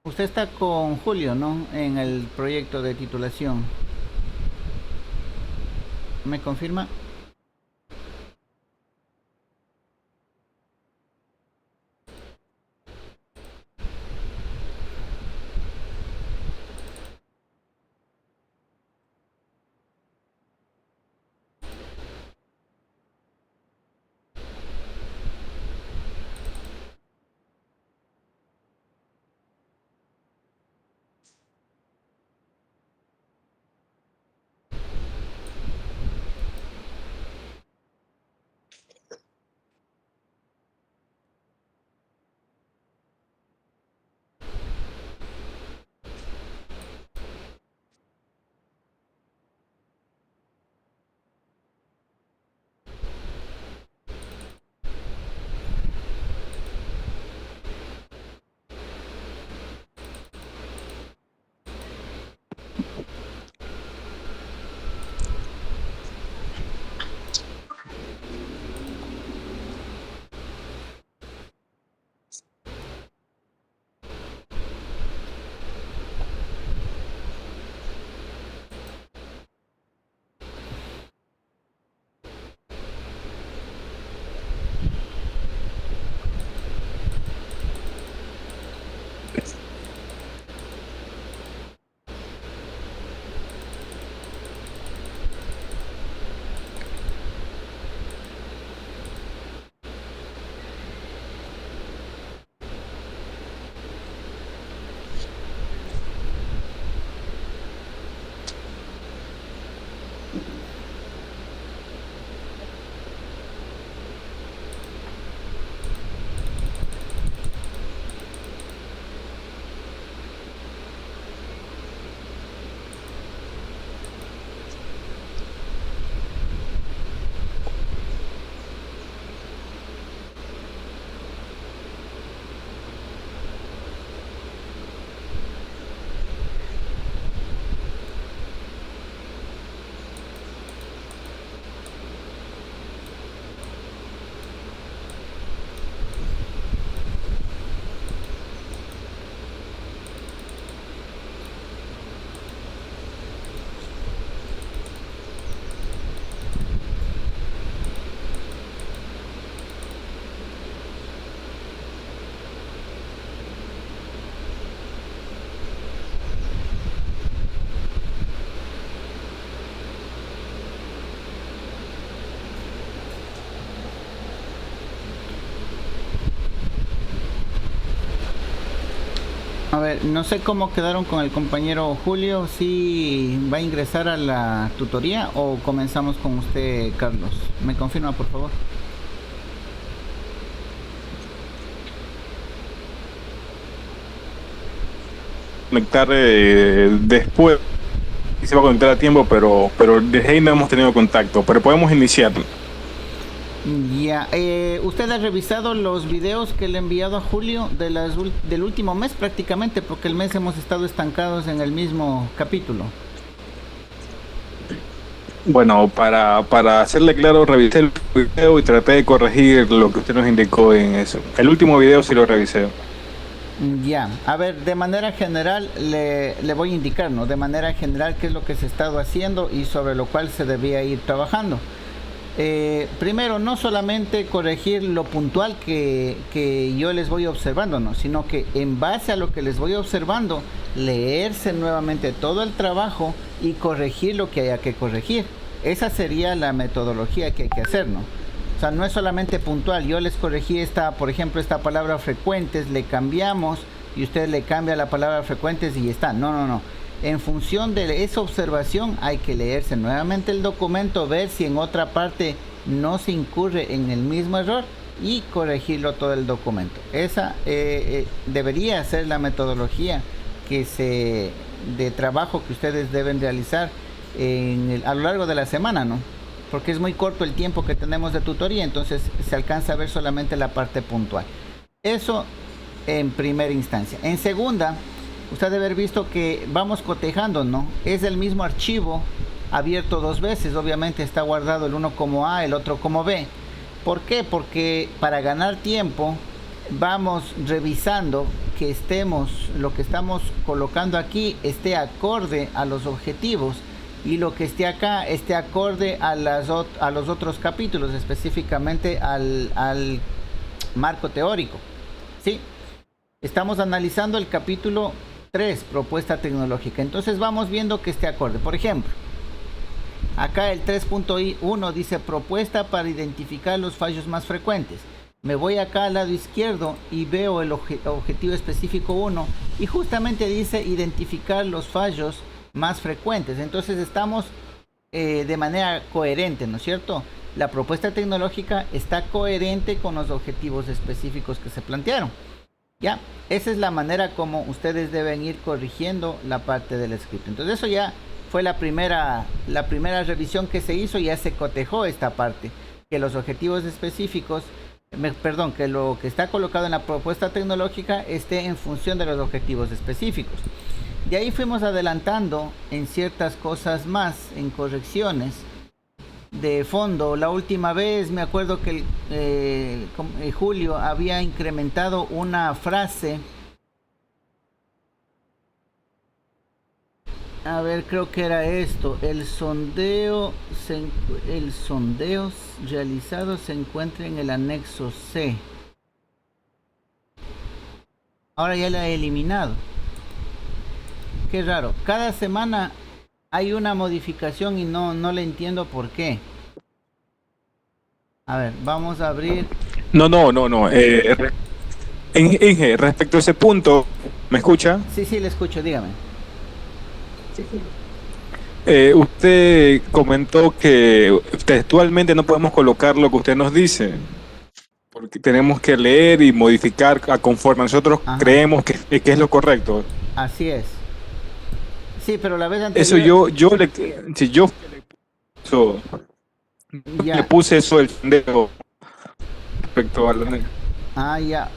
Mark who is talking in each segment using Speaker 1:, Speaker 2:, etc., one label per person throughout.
Speaker 1: Usted está con Julio, ¿no? En el proyecto de titulación. ¿Me confirma? A ver, no sé cómo quedaron con el compañero Julio, si va a ingresar a la tutoría o comenzamos con usted, Carlos. ¿Me confirma, por favor?
Speaker 2: Conectar después. Y se va a conectar a tiempo, pero desde ahí no hemos tenido contacto. Pero podemos iniciar.
Speaker 1: Ya, ¿usted ha revisado los videos que le he enviado a Julio del último mes prácticamente? Porque el mes hemos estado estancados en el mismo capítulo.
Speaker 2: Bueno, para hacerle claro, revisé el video y traté de corregir lo que usted nos indicó en eso. El último video sí lo revisé.
Speaker 1: Ya, a ver, de manera general le voy a indicar, ¿no? De manera general qué es lo que se ha estado haciendo y sobre lo cual se debía ir trabajando. Primero, no solamente corregir lo puntual que yo les voy observando, ¿no? Sino que en base a lo que les voy observando, leerse nuevamente todo el trabajo y corregir lo que haya que corregir. Esa sería la metodología que hay que hacer, ¿no? O sea, no es solamente puntual. Yo les corregí esta, por ejemplo, esta palabra frecuentes, le cambiamos y usted le cambia la palabra frecuentes y ya está. No, no, no. En función de esa observación hay que leerse nuevamente el documento, ver si en otra parte no se incurre en el mismo error y corregirlo todo el documento. Esa debería ser la metodología de trabajo que ustedes deben realizar a lo largo de la semana, ¿no? Porque es muy corto el tiempo que tenemos de tutoría, entonces se alcanza a ver solamente la parte puntual. Eso en primera instancia. En segunda, usted debe haber visto que vamos cotejando, ¿no? Es el mismo archivo abierto dos veces, obviamente está guardado el uno como A, el otro como B. ¿Por qué? Porque para ganar tiempo vamos revisando que lo que estamos colocando aquí esté acorde a los objetivos, y lo que esté acá esté acorde a los otros capítulos, específicamente al marco teórico. ¿Sí? Estamos analizando el capítulo 3, propuesta tecnológica. Entonces vamos viendo que esté acorde. Por ejemplo, acá el 3.1 dice propuesta para identificar los fallos más frecuentes. Me voy acá al lado izquierdo y veo el objetivo específico 1, y justamente dice identificar los fallos más frecuentes. Entonces estamos de manera coherente, ¿no es cierto? La propuesta tecnológica está coherente con los objetivos específicos que se plantearon. Ya, esa es la manera como ustedes deben ir corrigiendo la parte del script. Entonces eso ya fue la primera revisión que se hizo. Ya se cotejó esta parte, que los objetivos específicos, que lo que está colocado en la propuesta tecnológica esté en función de los objetivos específicos. De ahí fuimos adelantando en ciertas cosas más, en correcciones de fondo. La última vez me acuerdo que Julio había incrementado una frase. A ver, creo que era esto. El sondeo realizado se encuentra en el anexo C. Ahora ya la he eliminado. Qué raro. Cada semana hay una modificación y no le entiendo por qué. A ver, vamos a abrir.
Speaker 2: No. Inge, respecto a ese punto, ¿me escucha?
Speaker 1: Sí, le escucho, dígame.
Speaker 2: Usted comentó que textualmente no podemos colocar lo que usted nos dice, porque tenemos que leer y modificar conforme nosotros creemos que es lo correcto.
Speaker 1: Así es. Sí, pero la vez anterior...
Speaker 2: Eso yo le puse eso del sondeo respecto a los...
Speaker 1: ya.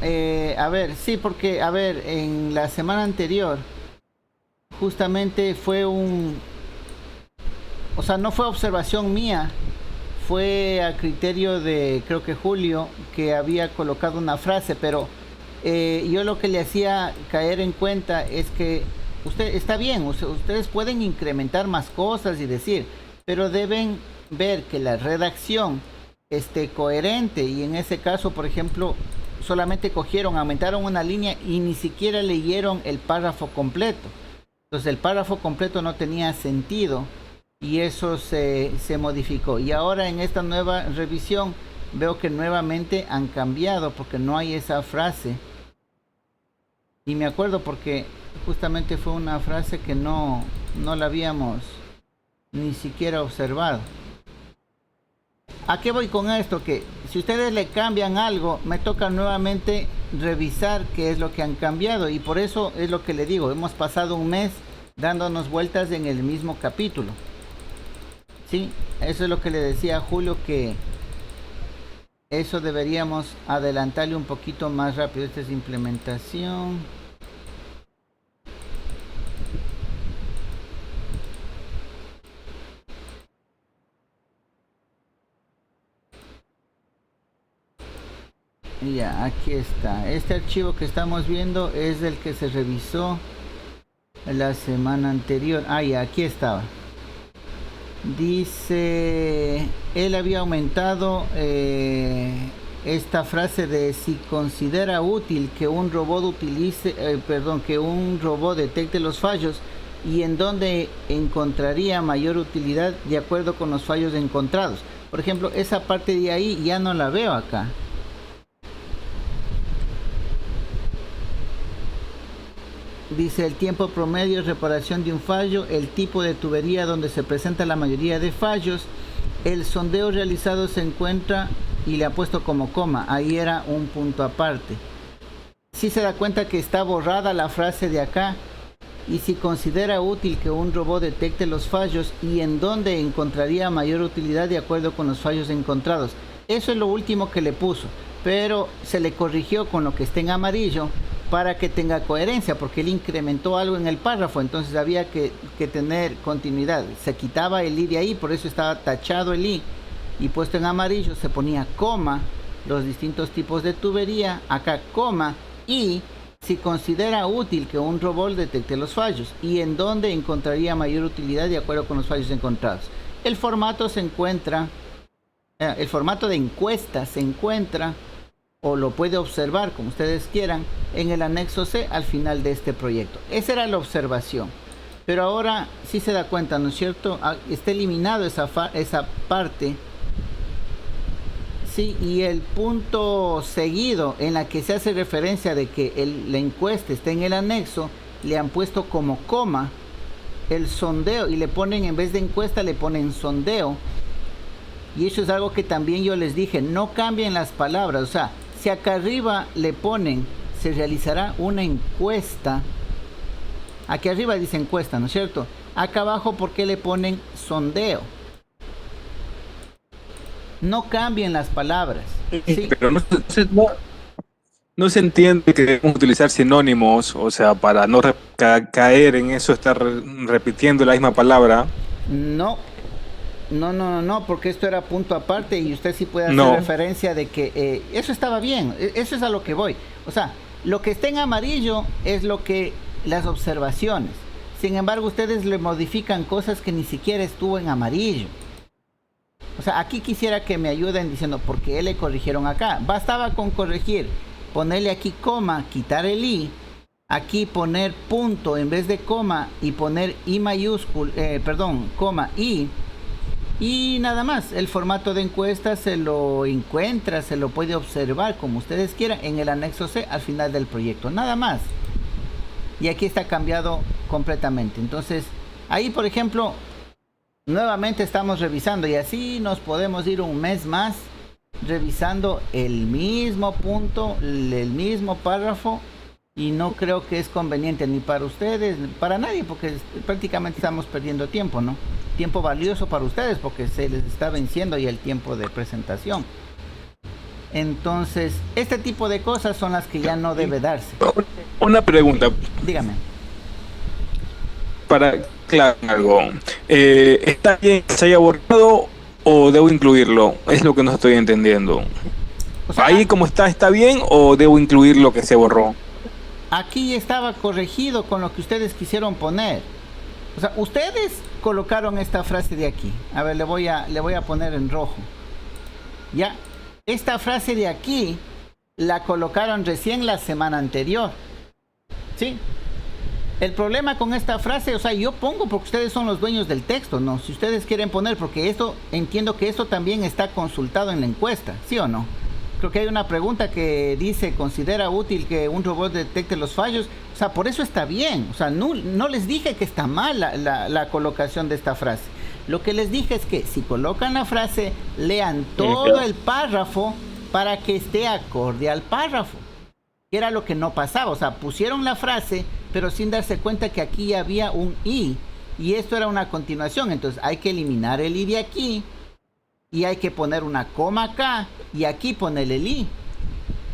Speaker 1: A ver, sí, porque, a ver, en la semana anterior justamente fue o sea, no fue observación mía, fue a criterio de, creo que Julio, que había colocado una frase, pero yo lo que le hacía caer en cuenta es que usted está bien, ustedes pueden incrementar más cosas y decir, pero deben ver que la redacción esté coherente, y en ese caso, por ejemplo, solamente aumentaron una línea y ni siquiera leyeron el párrafo completo. Entonces el párrafo completo no tenía sentido y eso se modificó. Y ahora en esta nueva revisión veo que nuevamente han cambiado porque no hay esa frase. Y me acuerdo porque justamente fue una frase que no la habíamos ni siquiera observado. ¿A qué voy con esto? Que si ustedes le cambian algo, me toca nuevamente revisar qué es lo que han cambiado, y por eso es lo que le digo, hemos pasado un mes dándonos vueltas en el mismo capítulo. Sí, eso es lo que le decía a Julio, que eso deberíamos adelantarle un poquito más rápido. Esta es implementación. Ya, aquí está. Este archivo que estamos viendo es del que se revisó la semana anterior. Ya, aquí estaba. Dice, él había aumentado esta frase de si considera útil que un robot que un robot detecte los fallos, y en dónde encontraría mayor utilidad de acuerdo con los fallos encontrados. Por ejemplo, esa parte de ahí ya no la veo acá. Dice el tiempo promedio de reparación de un fallo, el tipo de tubería donde se presenta la mayoría de fallos, el sondeo realizado se encuentra, y le ha puesto como coma, ahí era un punto aparte. Si se da cuenta que está borrada la frase de acá, y si considera útil que un robot detecte los fallos y en dónde encontraría mayor utilidad de acuerdo con los fallos encontrados. Eso es lo último que le puso, pero se le corrigió con lo que está en amarillo para que tenga coherencia, porque él incrementó algo en el párrafo, entonces había que tener continuidad. Se quitaba el i de ahí, por eso estaba tachado el i y puesto en amarillo, se ponía coma, los distintos tipos de tubería, acá coma, y si considera útil que un robot detecte los fallos y en dónde encontraría mayor utilidad de acuerdo con los fallos encontrados. El formato se encuentra, el formato de encuesta se encuentra, o lo puede observar como ustedes quieran, en el anexo C al final de este proyecto. Esa era la observación. Pero ahora sí se da cuenta, ¿no es cierto? Está eliminado esa parte. Sí, y el punto seguido en la que se hace referencia de que la encuesta está en el anexo, le han puesto como coma el sondeo y le ponen, en vez de encuesta, le ponen sondeo. Y eso es algo que también yo les dije, no cambien las palabras. O sea, si acá arriba le ponen, se realizará una encuesta. Aquí arriba dice encuesta, ¿no es cierto? Acá abajo, ¿por qué le ponen sondeo? No cambien las palabras. ¿Sí?
Speaker 2: Pero no se entiende que debemos utilizar sinónimos, o sea, para no caer en eso, estar repitiendo la misma palabra.
Speaker 1: No, porque esto era punto aparte y usted sí puede hacer referencia de que eso estaba bien, eso es a lo que voy. O sea, lo que está en amarillo es lo que las observaciones. Sin embargo, ustedes le modifican cosas que ni siquiera estuvo en amarillo. O sea, aquí quisiera que me ayuden diciendo por qué le corrigieron acá. Bastaba con corregir, ponerle aquí coma, quitar el i, aquí poner punto en vez de coma y poner i mayúscula, coma i. Y nada más, el formato de encuesta se lo encuentra, se lo puede observar como ustedes quieran en el anexo C al final del proyecto, nada más. Y aquí está cambiado completamente. Entonces, ahí por ejemplo, nuevamente estamos revisando y así nos podemos ir un mes más revisando el mismo punto, el mismo párrafo. Y no creo que es conveniente ni para ustedes, ni para nadie, porque prácticamente estamos perdiendo tiempo, ¿no? Tiempo valioso para ustedes porque se les está venciendo ya el tiempo de presentación. Entonces, este tipo de cosas son las que ya no debe darse.
Speaker 2: Una pregunta.
Speaker 1: Dígame.
Speaker 2: Para claro algo. ¿Está bien que se haya borrado o debo incluirlo? Es lo que no estoy entendiendo. O sea, ahí como está bien o debo incluir lo que se borró.
Speaker 1: Aquí estaba corregido con lo que ustedes quisieron poner. O sea, ustedes colocaron esta frase de aquí. A ver, le voy a poner en rojo. Ya. Esta frase de aquí la colocaron recién la semana anterior. ¿Sí? El problema con esta frase, o sea, yo pongo porque ustedes son los dueños del texto, ¿no? Si ustedes quieren poner, porque esto, entiendo que esto también está consultado en la encuesta, ¿sí o no? Creo que hay una pregunta que dice, ¿considera útil que un robot detecte los fallos? O sea, por eso está bien. O sea, no les dije que está mal la colocación de esta frase. Lo que les dije es que si colocan la frase, lean todo el párrafo para que esté acorde al párrafo. Que era lo que no pasaba. O sea, pusieron la frase, pero sin darse cuenta que aquí había un i. Y esto era una continuación. Entonces hay que eliminar el i de aquí. Y hay que poner una coma acá y aquí ponerle el i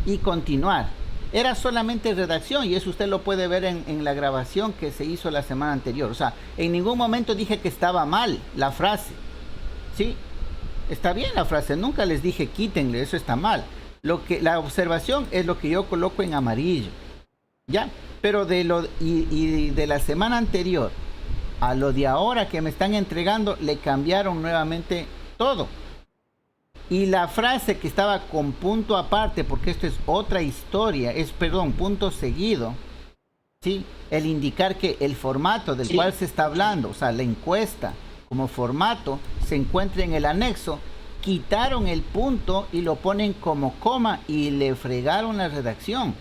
Speaker 1: y continuar. Era solamente redacción y eso usted lo puede ver en la grabación que se hizo la semana anterior. O sea, en ningún momento dije que estaba mal la frase. ¿Sí? Está bien la frase, nunca les dije quítenle, eso está mal. La observación es lo que yo coloco en amarillo. ¿Ya? Pero de la semana anterior a lo de ahora que me están entregando, le cambiaron nuevamente todo. Y la frase que estaba con punto aparte, porque esto es otra historia, punto seguido, ¿sí? El indicar que el formato del cual se está hablando, o sea, la encuesta como formato, se encuentra en el anexo, quitaron el punto y lo ponen como coma y le fregaron la redacción.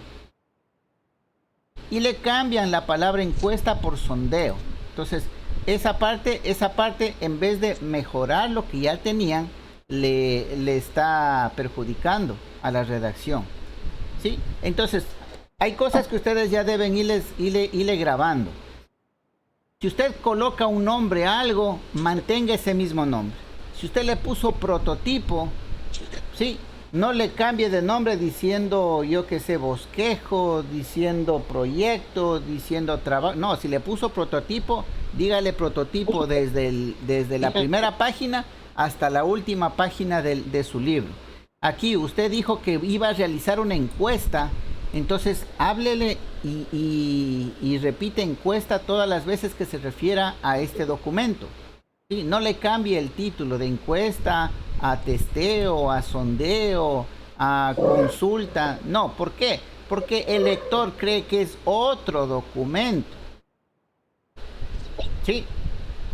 Speaker 1: Y le cambian la palabra encuesta por sondeo. Entonces, esa parte, en vez de mejorar lo que ya tenían, le está perjudicando a la redacción. ¿Sí? Entonces, hay cosas que ustedes ya deben irle grabando. Si usted coloca un nombre a algo, mantenga ese mismo nombre. Si usted le puso prototipo, ¿sí? No le cambie de nombre diciendo, yo qué sé, bosquejo, diciendo proyecto, diciendo trabajo. No, si le puso prototipo, dígale prototipo desde la primera página hasta la última página de su libro. Aquí usted dijo que iba a realizar una encuesta Entonces, háblele y repite encuesta todas las veces que se refiera a este documento. ¿Sí? No le cambie el título de encuesta a testeo, a sondeo, a consulta. No, ¿por qué? Porque el lector cree que es otro documento. ¿Sí?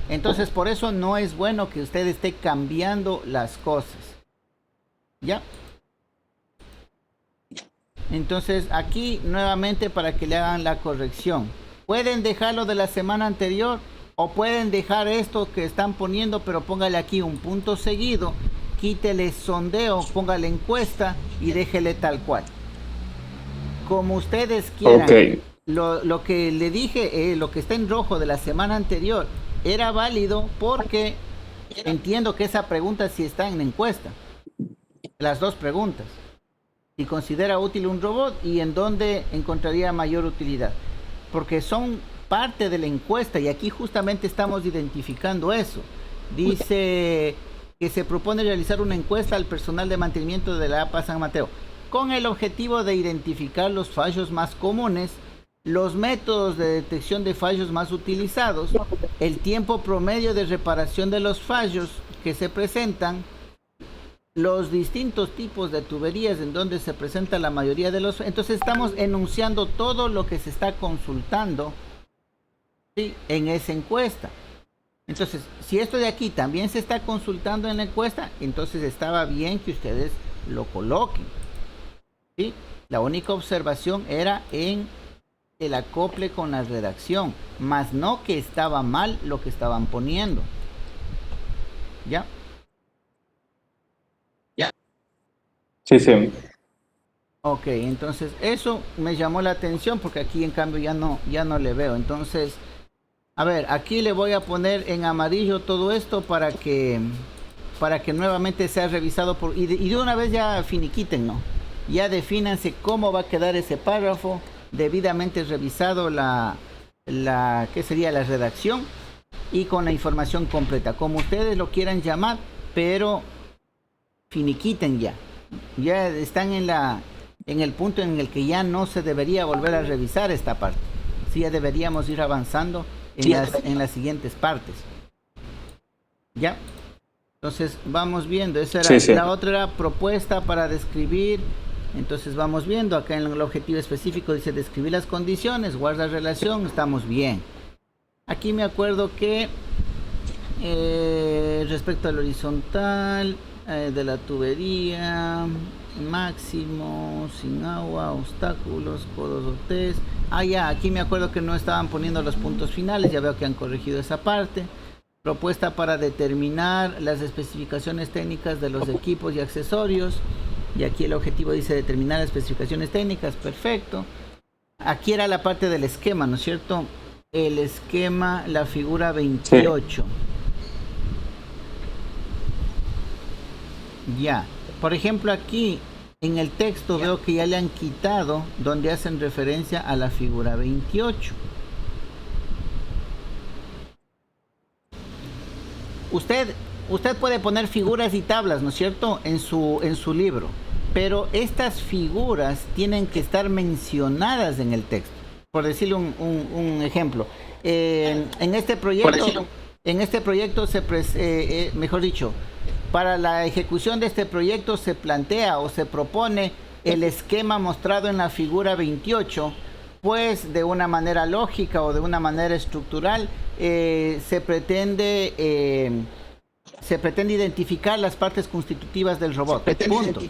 Speaker 1: Entonces, por eso no es bueno que usted esté cambiando las cosas. ¿Ya? Entonces, aquí nuevamente para que le hagan la corrección. Pueden dejarlo de la semana anterior o pueden dejar esto que están poniendo, pero póngale aquí un punto seguido, quítele sondeo, póngale encuesta y déjele tal cual. Como ustedes quieran.
Speaker 2: Ok.
Speaker 1: Lo que le dije, lo que está en rojo de la semana anterior, era válido porque entiendo que esa pregunta sí está en la encuesta. Las dos preguntas. Si considera útil un robot y en dónde encontraría mayor utilidad. Porque son parte de la encuesta y aquí justamente estamos identificando eso. Dice que se propone realizar una encuesta al personal de mantenimiento de la APA San Mateo con el objetivo de identificar los fallos más comunes, los métodos de detección de fallos más utilizados, el tiempo promedio de reparación de los fallos que se presentan, los distintos tipos de tuberías en donde se presenta la mayoría de los... Entonces estamos enunciando todo lo que se está consultando, ¿sí?, en esa encuesta. Entonces, si esto de aquí también se está consultando en la encuesta, entonces estaba bien que ustedes lo coloquen, ¿sí? La única observación era en el acople con la redacción, más no que estaba mal lo que estaban poniendo. ¿Ya?
Speaker 2: Sí, sí.
Speaker 1: Ok, entonces eso me llamó la atención porque aquí en cambio ya no le veo. Entonces, a ver, aquí le voy a poner en amarillo todo esto para que nuevamente sea revisado y de una vez ya finiquiten, ¿no? Ya defínanse cómo va a quedar ese párrafo, debidamente revisado ¿qué sería? La redacción y con la información completa, como ustedes lo quieran llamar, pero finiquiten ya. Ya están en el punto en el que ya no se debería volver a revisar esta parte. Sí, ya deberíamos ir avanzando en las siguientes partes. ¿Ya? Entonces vamos viendo. Esa era,
Speaker 2: Sí.
Speaker 1: La otra era propuesta para describir. Entonces vamos viendo. Acá en el objetivo específico dice describir las condiciones, guarda relación, estamos bien. Aquí me acuerdo que respecto al horizontal, de la tubería, máximo, sin agua, obstáculos, codos o test. Ya, aquí me acuerdo que no estaban poniendo los puntos finales, ya veo que han corregido esa parte. Propuesta para determinar las especificaciones técnicas de los equipos y accesorios. Y aquí el objetivo dice determinar las especificaciones técnicas, perfecto. Aquí era la parte del esquema, ¿no es cierto? El esquema, la figura 28. Sí. Ya, por ejemplo aquí en el texto veo que ya le han quitado donde hacen referencia a la figura 28. Usted puede poner figuras y tablas, ¿no es cierto?, en su libro, pero estas figuras tienen que estar mencionadas en el texto. Por decirle un ejemplo, en este proyecto mejor dicho, para la ejecución de este proyecto se plantea o se propone el esquema mostrado en la figura 28, pues de una manera lógica o de una manera estructural se pretende identificar las partes constitutivas del robot. Punto.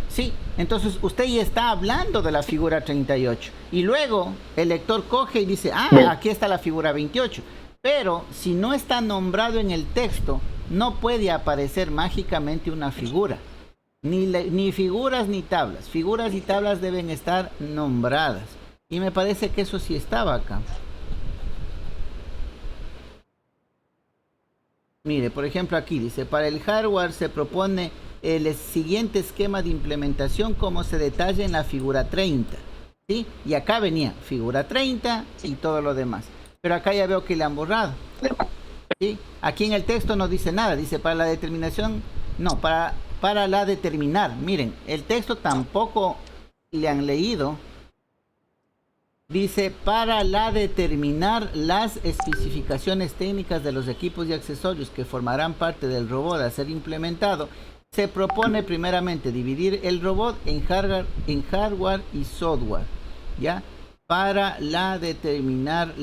Speaker 1: Sí, entonces usted ya está hablando de la figura 38 y luego el lector coge y dice, aquí está la figura 28. Pero si no está nombrado en el texto, no puede aparecer mágicamente una figura. Ni figuras ni tablas. Figuras y tablas deben estar nombradas. Y me parece que eso sí estaba acá. Mire, por ejemplo aquí dice, para el hardware se propone el siguiente esquema de implementación como se detalla en la figura 30. ¿Sí? Y acá venía figura 30 y todo lo demás. Pero acá ya veo que le han borrado. ¿Sí? Aquí en el texto no dice nada, dice para la determinación, no, para la determinar. Miren, el texto tampoco le han leído, dice, para determinar las especificaciones técnicas de los equipos y accesorios que formarán parte del robot a ser implementado, se propone primeramente dividir el robot en hardware y software, ¿ya? Para determinar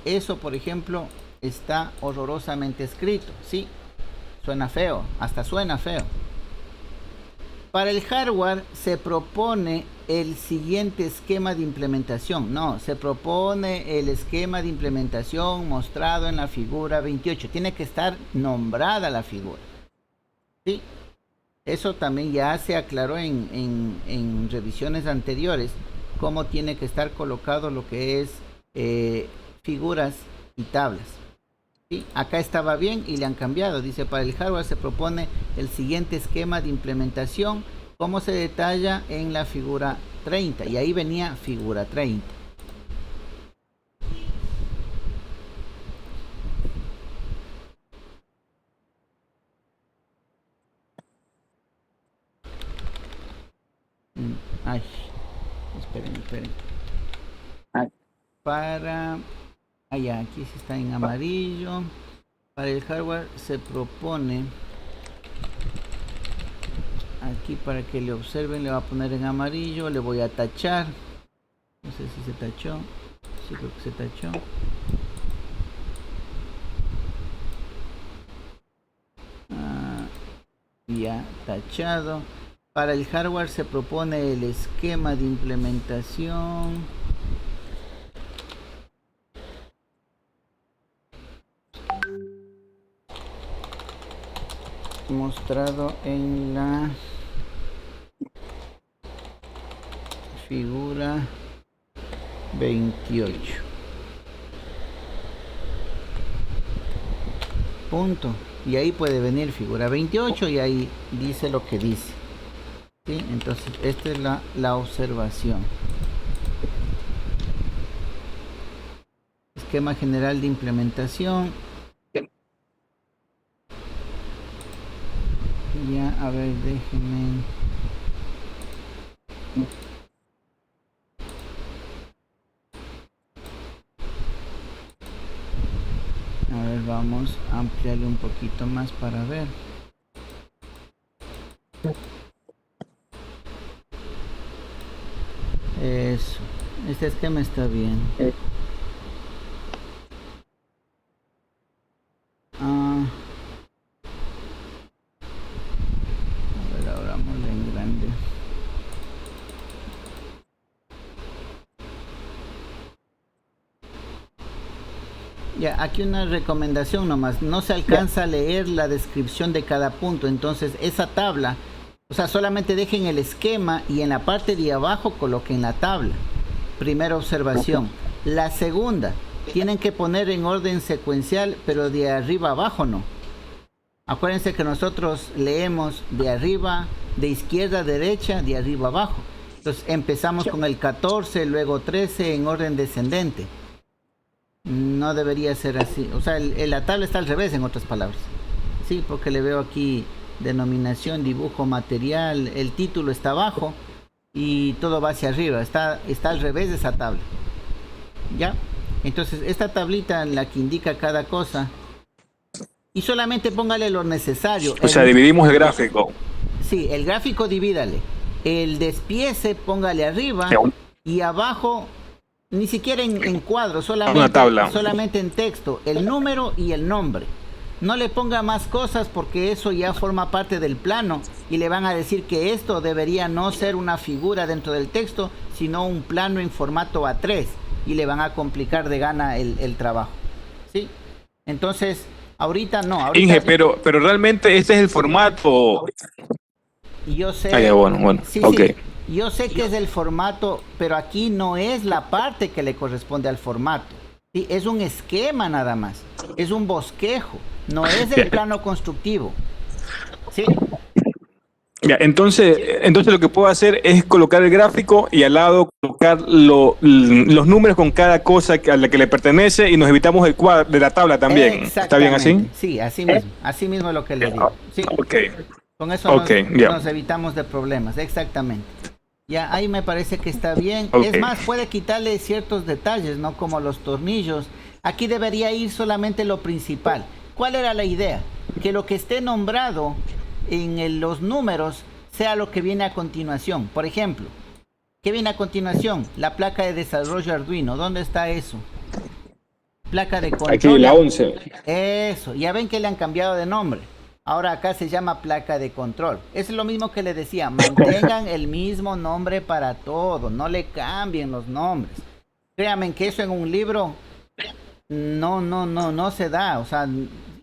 Speaker 1: eso, por ejemplo, está horrorosamente escrito, ¿sí? Suena feo, hasta suena feo. Para el hardware se propone el siguiente esquema de implementación. No, se propone el esquema de implementación mostrado en la figura 28. Tiene que estar nombrada la figura, ¿sí? Eso también ya se aclaró en revisiones anteriores, cómo tiene que estar colocado lo que es figuras y tablas. ¿Sí? Acá estaba bien y le han cambiado. Dice, para el hardware se propone el siguiente esquema de implementación, como se detalla en la figura 30. Y ahí venía figura 30. Ay, esperen. Para... allá, aquí sí está en amarillo. Para el hardware se propone... aquí para que le observen le voy a poner en amarillo, le voy a tachar. No sé si se tachó. Sí, creo que se tachó. Ya, tachado. Para el hardware se propone el esquema de implementación. Mostrado en la figura 28. Punto. Y ahí puede venir figura 28 y ahí dice lo que dice. ¿Sí? Entonces esta es la observación. Esquema general de implementación. Ya, a ver, déjenme. A ver, vamos a ampliarle un poquito más para ver. Eso. Este esquema está bien. A ver, abramosle en grande. Ya, aquí una recomendación nomás. No se alcanza a leer la descripción de cada punto. Entonces, esa tabla, o sea, solamente dejen el esquema y en la parte de abajo coloquen la tabla. Primera observación. La segunda, tienen que poner en orden secuencial, pero de arriba abajo no. Acuérdense que nosotros leemos de arriba, de izquierda a derecha, de arriba abajo. Entonces empezamos con el 14, luego 13 en orden descendente. No debería ser así. O sea, la tabla está al revés, en otras palabras. Sí, porque le veo aquí denominación, dibujo, material, el título está abajo y todo va hacia arriba. Está al revés de esa tabla. ¿Ya? Entonces, esta tablita en la que indica cada cosa, y solamente póngale lo necesario.
Speaker 2: O sea, dividimos el gráfico.
Speaker 1: Sí, el gráfico divídale. El despiece póngale arriba y abajo, ni siquiera en cuadro,
Speaker 2: una tabla.
Speaker 1: solamente en texto, el número y el nombre. No le ponga más cosas porque eso ya forma parte del plano y le van a decir que esto debería no ser una figura dentro del texto, sino un plano en formato A3 y le van a complicar de gana el trabajo. ¿Sí? Entonces, ahorita no. Ahorita,
Speaker 2: Inge, pero realmente este es el formato.
Speaker 1: Yo sé.
Speaker 2: Bueno.
Speaker 1: Sí,
Speaker 2: okay.
Speaker 1: Sí. Yo sé que es el formato, pero aquí no es la parte que le corresponde al formato. ¿Sí? Es un esquema nada más. Es un bosquejo. No es el plano constructivo. ¿Sí?
Speaker 2: Ya, entonces lo que puedo hacer es colocar el gráfico y al lado colocar los números con cada cosa a la que le pertenece y nos evitamos el cuadro de la tabla también. ¿Está bien así?
Speaker 1: Sí, así mismo. Así mismo es lo que le digo. Sí.
Speaker 2: Okay.
Speaker 1: Con eso nos evitamos de problemas, exactamente. Ya, ahí me parece que está bien.
Speaker 2: Ok.
Speaker 1: Es más, puede quitarle ciertos detalles, ¿no? Como los tornillos. Aquí debería ir solamente lo principal. ¿Cuál era la idea? Que lo que esté nombrado en los números sea lo que viene a continuación. Por ejemplo, ¿qué viene a continuación? La placa de desarrollo Arduino. ¿Dónde está eso? Placa de
Speaker 2: Aquí
Speaker 1: control.
Speaker 2: la 11.
Speaker 1: Eso, ya ven que le han cambiado de nombre. Ahora acá se llama placa de control. Es lo mismo que le decía, mantengan el mismo nombre para todo, no le cambien los nombres. Créanme que eso en un libro no se da. O sea,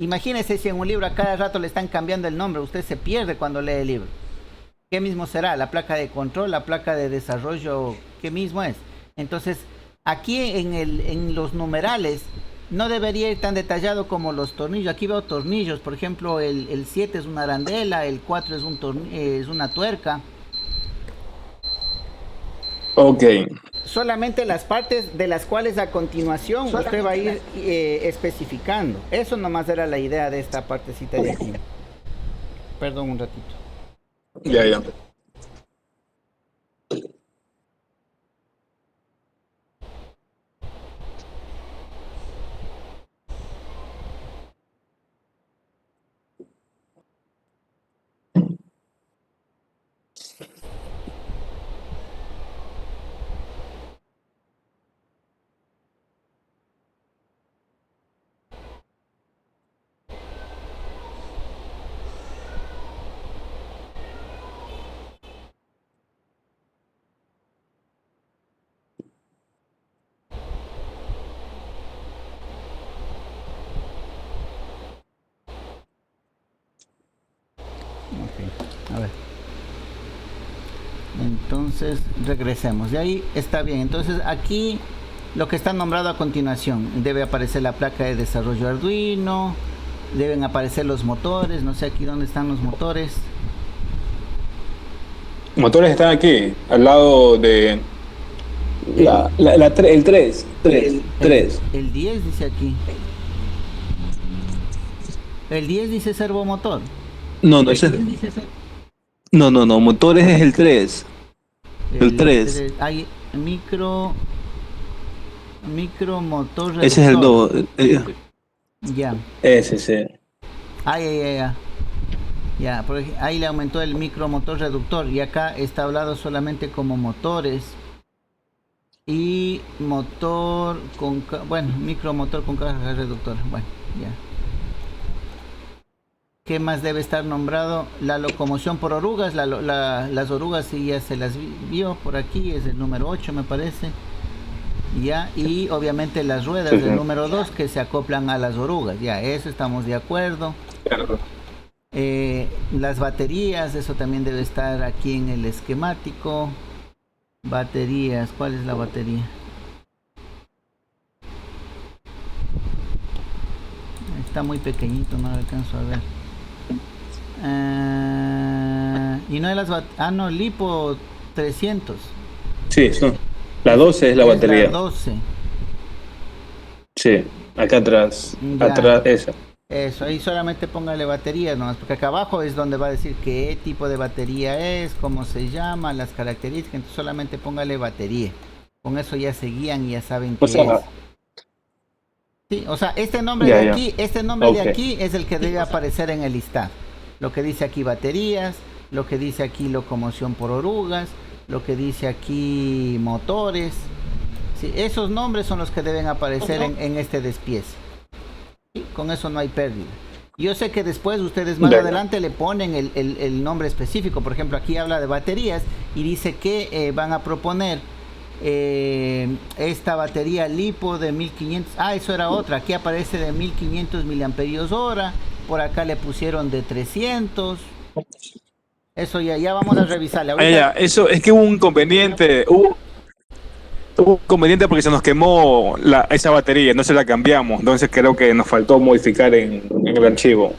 Speaker 1: imagínese si en un libro a cada rato le están cambiando el nombre, usted se pierde cuando lee el libro. ¿Qué mismo será? La placa de control, la placa de desarrollo, ¿qué mismo es? Entonces, aquí en los numerales no debería ir tan detallado como los tornillos. Aquí veo tornillos, por ejemplo, el 7 es una arandela, el 4 es, es una tuerca.
Speaker 2: Ok.
Speaker 1: Solamente las partes de las cuales a continuación usted va a ir especificando. Eso nomás era la idea de esta partecita de aquí. Perdón un ratito.
Speaker 2: Ya, ya.
Speaker 1: Ok, a ver. Entonces regresemos. De ahí está bien. Entonces aquí lo que está nombrado a continuación. Debe aparecer la placa de desarrollo Arduino. Deben aparecer los motores. No sé aquí dónde están los motores.
Speaker 2: Motores están aquí, al lado de el 3. 3.
Speaker 1: El 10 dice aquí. El 10 dice servomotor.
Speaker 2: No, ese es. No, motores es el 3. El 3.
Speaker 1: Hay micro motor reductor.
Speaker 2: Ese es el 2.
Speaker 1: Ya.
Speaker 2: Ese, sí.
Speaker 1: Ya, ahí le aumentó el micromotor reductor y acá está hablado solamente como motores y motor con, bueno, micromotor con caja reductora. Bueno, ya. ¿Qué más debe estar nombrado? La locomoción por orugas. Las orugas sí ya se las vio por aquí, es el número 8 me parece. Ya, y obviamente las ruedas del número 2 que se acoplan a las orugas. Ya, eso estamos de acuerdo.
Speaker 2: Claro.
Speaker 1: Las baterías, eso también debe estar aquí en el esquemático. Baterías, ¿cuál es la batería? Está muy pequeñito, no lo alcanzo a ver. Y no de las no, Lipo 300.
Speaker 2: Sí, son. La 12 es la batería.
Speaker 1: La 12.
Speaker 2: Sí, acá atrás.
Speaker 1: Ya.
Speaker 2: Atrás, esa.
Speaker 1: Eso, ahí solamente póngale baterías nomás, porque acá abajo es donde va a decir qué tipo de batería es, cómo se llama, las características, entonces solamente póngale batería. Con eso ya se guían y ya saben qué es. Sí, o sea, este nombre de aquí, de aquí es el que debe aparecer en el listado. Lo que dice aquí baterías, lo que dice aquí locomoción por orugas, lo que dice aquí motores. Sí, esos nombres son los que deben aparecer en este despiece. ¿Sí? Con eso no hay pérdida. Yo sé que después ustedes más adelante le ponen el nombre específico. Por ejemplo, aquí habla de baterías y dice que van a proponer esta batería lipo de 1500. Eso era otra. Aquí aparece de 1500 miliamperios hora. Por acá le pusieron de 300. Eso ya vamos a revisarle. Ahorita...
Speaker 2: Eso es que hubo un inconveniente. Hubo un inconveniente porque se nos quemó esa batería, entonces la cambiamos. Entonces creo que nos faltó modificar en el archivo.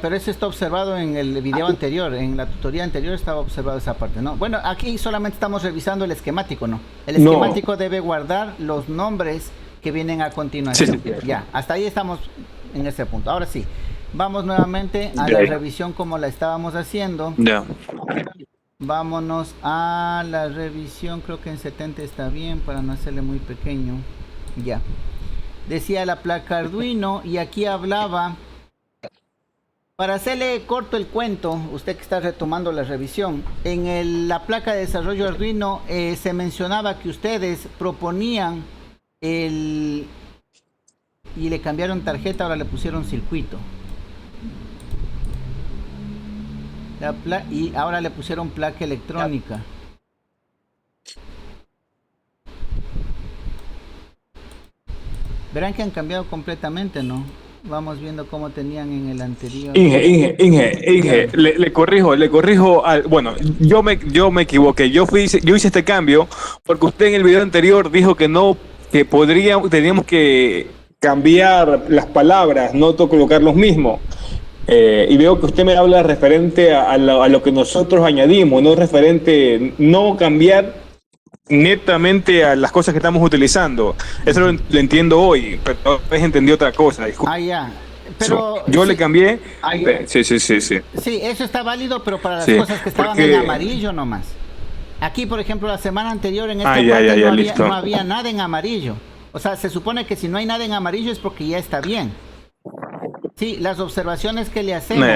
Speaker 1: Pero eso está observado en el video anterior, en la tutoría anterior estaba observado esa parte, ¿no? Bueno, aquí solamente estamos revisando el esquemático, ¿no? El esquemático debe guardar los nombres que vienen a continuación. Sí. Ya, hasta ahí estamos en ese punto. Ahora sí, vamos nuevamente a la revisión como la estábamos haciendo.
Speaker 2: Ya.
Speaker 1: Vámonos a la revisión, creo que en 70 está bien para no hacerle muy pequeño. Ya. Decía la placa Arduino y aquí hablaba, para hacerle corto el cuento, usted que está retomando la revisión, en la placa de desarrollo Arduino se mencionaba que ustedes proponían y le cambiaron tarjeta, ahora le pusieron circuito. Y ahora le pusieron placa electrónica. Verán que han cambiado completamente, ¿no? Vamos viendo cómo tenían en el anterior.
Speaker 2: Inge, le corrijo bueno, yo me equivoqué. Yo hice este cambio porque usted en el video anterior dijo que no, que teníamos que cambiar las palabras, no colocar los mismos. Y veo que usted me habla referente a lo que nosotros añadimos, no cambiar netamente a las cosas que estamos utilizando. Eso lo entiendo hoy, pero a veces entendí otra cosa.
Speaker 1: Ya. Pero
Speaker 2: yo le cambié. Sí.
Speaker 1: Sí, eso está válido, pero para las cosas que estaban en amarillo nomás. Aquí, por ejemplo, la semana anterior en esta parte no había nada en amarillo. O sea, se supone que si no hay nada en amarillo es porque ya está bien. Sí, las observaciones que le hacemos,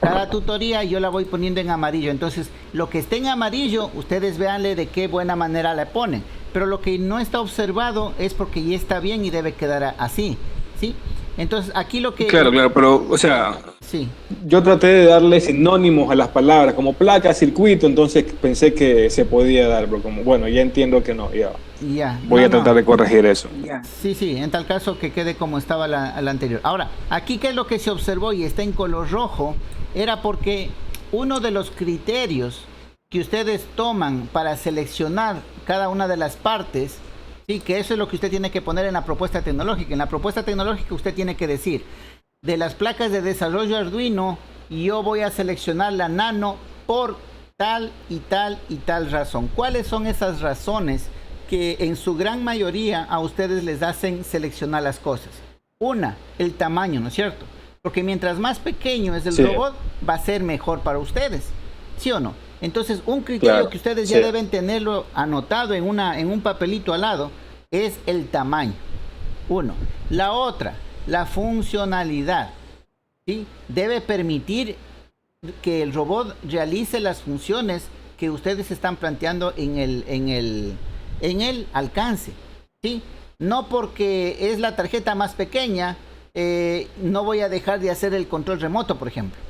Speaker 1: cada tutoría yo la voy poniendo en amarillo. Entonces, lo que esté en amarillo, ustedes véanle de qué buena manera le ponen. Pero lo que no está observado es porque ya está bien y debe quedar así, ¿sí? Entonces, aquí lo que...
Speaker 2: Claro, pero, o sea...
Speaker 1: Sí.
Speaker 2: Yo traté de darle sinónimos a las palabras, como placa, circuito, entonces pensé que se podía dar, pero como, bueno, ya entiendo que no, ya. Voy a tratar de corregir eso.
Speaker 1: Sí, en tal caso que quede como estaba la anterior. Ahora, aquí qué es lo que se observó y está en color rojo, era porque uno de los criterios que ustedes toman para seleccionar cada una de las partes, sí, que eso es lo que usted tiene que poner en la propuesta tecnológica. En la propuesta tecnológica usted tiene que decir, de las placas de desarrollo Arduino, yo voy a seleccionar la nano por tal y tal razón. ¿Cuáles son esas razones que en su gran mayoría a ustedes les hacen seleccionar las cosas? Una, el tamaño, ¿no es cierto? Porque mientras más pequeño es el robot, va a ser mejor para ustedes, ¿sí o no? Entonces, un criterio que ustedes ya deben tenerlo anotado en un papelito al lado es el tamaño. Uno. La otra, la funcionalidad, ¿sí? Debe permitir que el robot realice las funciones que ustedes están planteando en el alcance, ¿sí? No porque es la tarjeta más pequeña, no voy a dejar de hacer el control remoto, por ejemplo.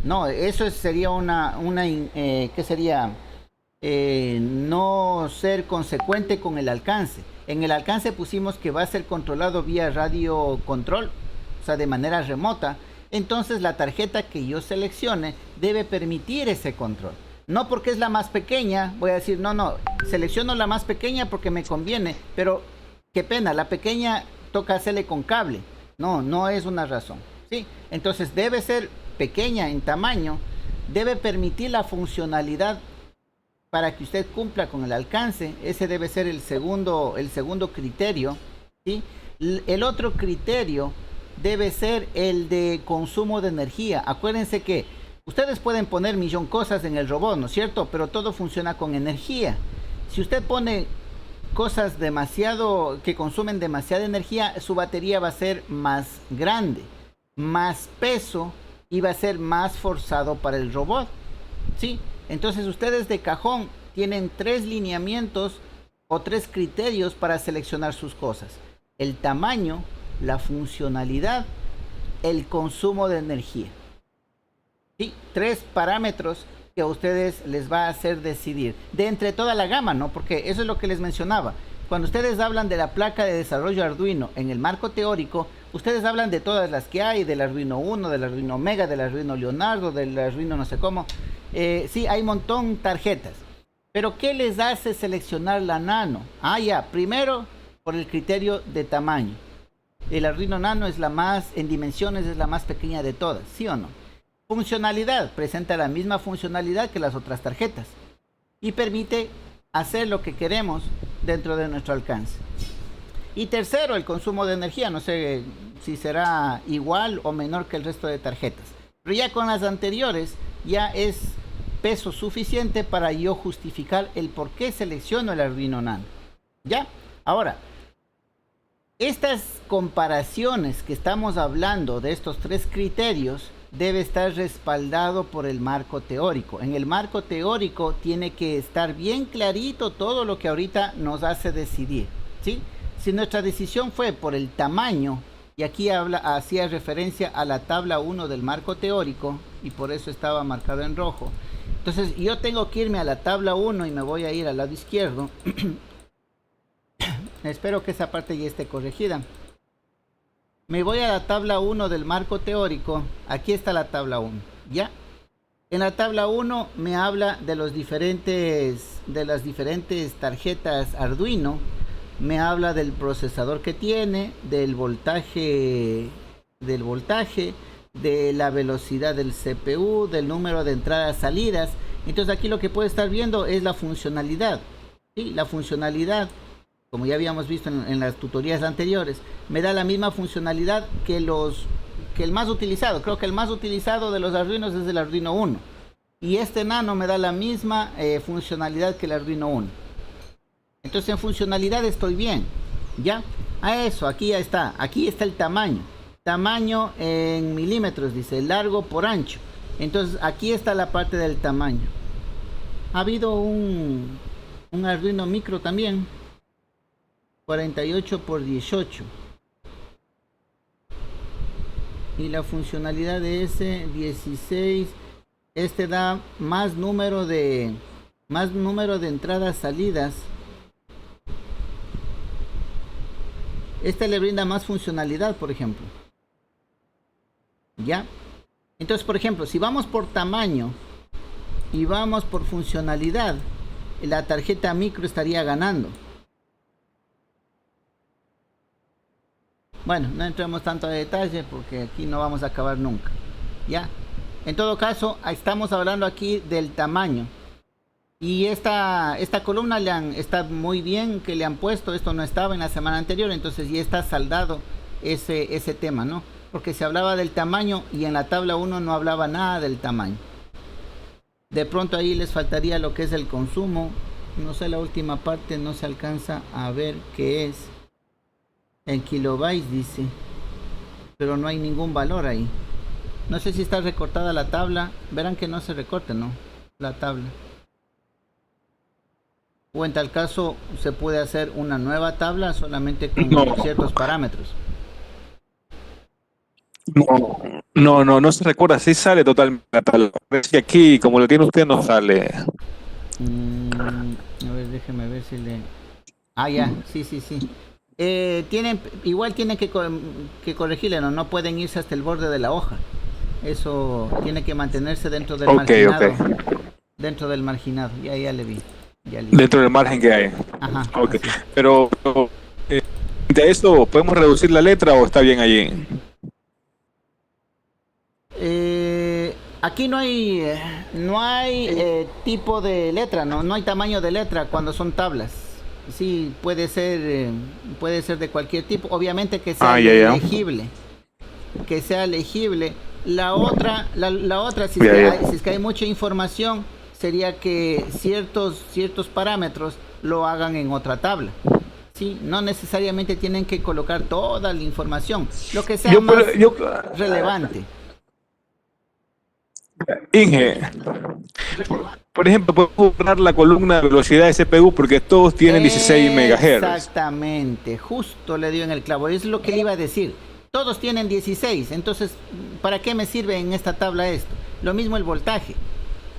Speaker 1: No, eso sería ¿qué sería? No ser consecuente con el alcance. En el alcance pusimos que va a ser controlado vía radio control, o sea, de manera remota. Entonces la tarjeta que yo seleccione debe permitir ese control. No porque es la más pequeña, voy a decir, no, selecciono la más pequeña porque me conviene, pero qué pena, la pequeña toca hacerle con cable. No es una razón, ¿sí? Entonces debe ser pequeña en tamaño, debe permitir la funcionalidad para que usted cumpla con el alcance. Ese debe ser el segundo criterio, ¿sí? El otro criterio debe ser el de consumo de energía. Acuérdense que ustedes pueden poner millón cosas en el robot, ¿no es cierto? Pero todo funciona con energía. Si usted pone cosas que consumen demasiada energía, su batería va a ser más grande, más peso y va a ser más forzado para el robot, ¿sí? Entonces ustedes de cajón tienen 3 lineamientos o 3 criterios para seleccionar sus cosas: el tamaño, la funcionalidad, el consumo de energía. ¿Sí? 3 parámetros que a ustedes les va a hacer decidir de entre toda la gama, ¿no? Porque eso es lo que les mencionaba. Cuando ustedes hablan de la placa de desarrollo Arduino en el marco teórico, ustedes hablan de todas las que hay, del Arduino 1, del Arduino Mega, del Arduino Leonardo, del Arduino no sé cómo. Sí, hay un montón de tarjetas. Pero ¿qué les hace seleccionar la nano? Primero, por el criterio de tamaño. El Arduino Nano es en dimensiones, es la más pequeña de todas, ¿sí o no? Funcionalidad, presenta la misma funcionalidad que las otras tarjetas. Y permite hacer lo que queremos dentro de nuestro alcance. Y tercero, el consumo de energía. No sé si será igual o menor que el resto de tarjetas. Pero ya con las anteriores, ya es peso suficiente para yo justificar el por qué selecciono el Arduino Nano. ¿Ya? Ahora, estas comparaciones que estamos hablando de estos tres criterios debe estar respaldado por el marco teórico. En el marco teórico tiene que estar bien clarito todo lo que ahorita nos hace decidir, ¿sí? Si nuestra decisión fue por el tamaño, y aquí hacía referencia a la tabla 1 del marco teórico, y por eso estaba marcado en rojo. Entonces yo tengo que irme a la tabla 1 y me voy a ir al lado izquierdo. Espero que esa parte ya esté corregida. Me voy a la tabla 1 del marco teórico. Aquí está la tabla 1, ¿ya? En la tabla 1 me habla de las diferentes tarjetas Arduino. Me habla del procesador que tiene, del voltaje, de la velocidad del CPU, del número de entradas salidas. Entonces aquí lo que puede estar viendo es la funcionalidad, ¿sí? La funcionalidad, como ya habíamos visto en las tutorías anteriores, me da la misma funcionalidad que el más utilizado. Creo que el más utilizado de los Arduinos es el Arduino 1. Y este Nano me da la misma funcionalidad que el Arduino 1. Entonces en funcionalidad estoy bien, ¿ya? A eso, aquí ya está. Aquí está el tamaño. Tamaño en milímetros, dice, largo por ancho. Entonces aquí está la parte del tamaño. Ha habido un Arduino micro también. 48 por 18. Y la funcionalidad de ese 16. Este da más número de entradas salidas. Este le brinda más funcionalidad, por ejemplo. ¿Ya? Entonces, por ejemplo, si vamos por tamaño y vamos por funcionalidad, la tarjeta micro estaría ganando. Bueno, no entremos tanto a detalle porque aquí no vamos a acabar nunca. ¿Ya? En todo caso, estamos hablando aquí del tamaño. Y esta columna está muy bien que le han puesto. Esto no estaba en la semana anterior, entonces ya está saldado ese tema, ¿no? Porque se hablaba del tamaño y en la tabla 1 no hablaba nada del tamaño. De pronto ahí les faltaría lo que es el consumo. No sé, la última parte no se alcanza a ver qué es. En kilobytes dice, pero no hay ningún valor ahí. No sé si está recortada la tabla. Verán que no se recorte, ¿no? La tabla. O en tal caso se puede hacer una nueva tabla solamente con ciertos parámetros.
Speaker 2: No se recuerda, sí sale totalmente la tabla. Es que aquí, como lo tiene usted, no sale.
Speaker 1: A ver, déjeme ver si le... Ah, ya, sí. Igual tienen que corregirle, ¿no? No pueden irse hasta el borde de la hoja. Eso tiene que mantenerse dentro del marginado. Dentro del marginado, ya le vi.
Speaker 2: Dentro del margen que hay.
Speaker 1: Ajá.
Speaker 2: Okay. Pero de eso, ¿podemos reducir la letra o está bien allí?
Speaker 1: Aquí no hay tipo de letra, no hay tamaño de letra cuando son tablas. Sí, puede ser de cualquier tipo, obviamente que sea legible. Que sea legible. La otra, si es que hay mucha información, sería que ciertos parámetros lo hagan en otra tabla. Sí, no necesariamente tienen que colocar toda la información, lo que sea más relevante.
Speaker 2: Inge, por ejemplo, puedo borrar la columna de velocidad de CPU porque todos tienen 16 MHz.
Speaker 1: Exactamente, justo le dio en el clavo, es lo que le iba a decir. Todos tienen 16, entonces, ¿para qué me sirve en esta tabla esto? Lo mismo el voltaje.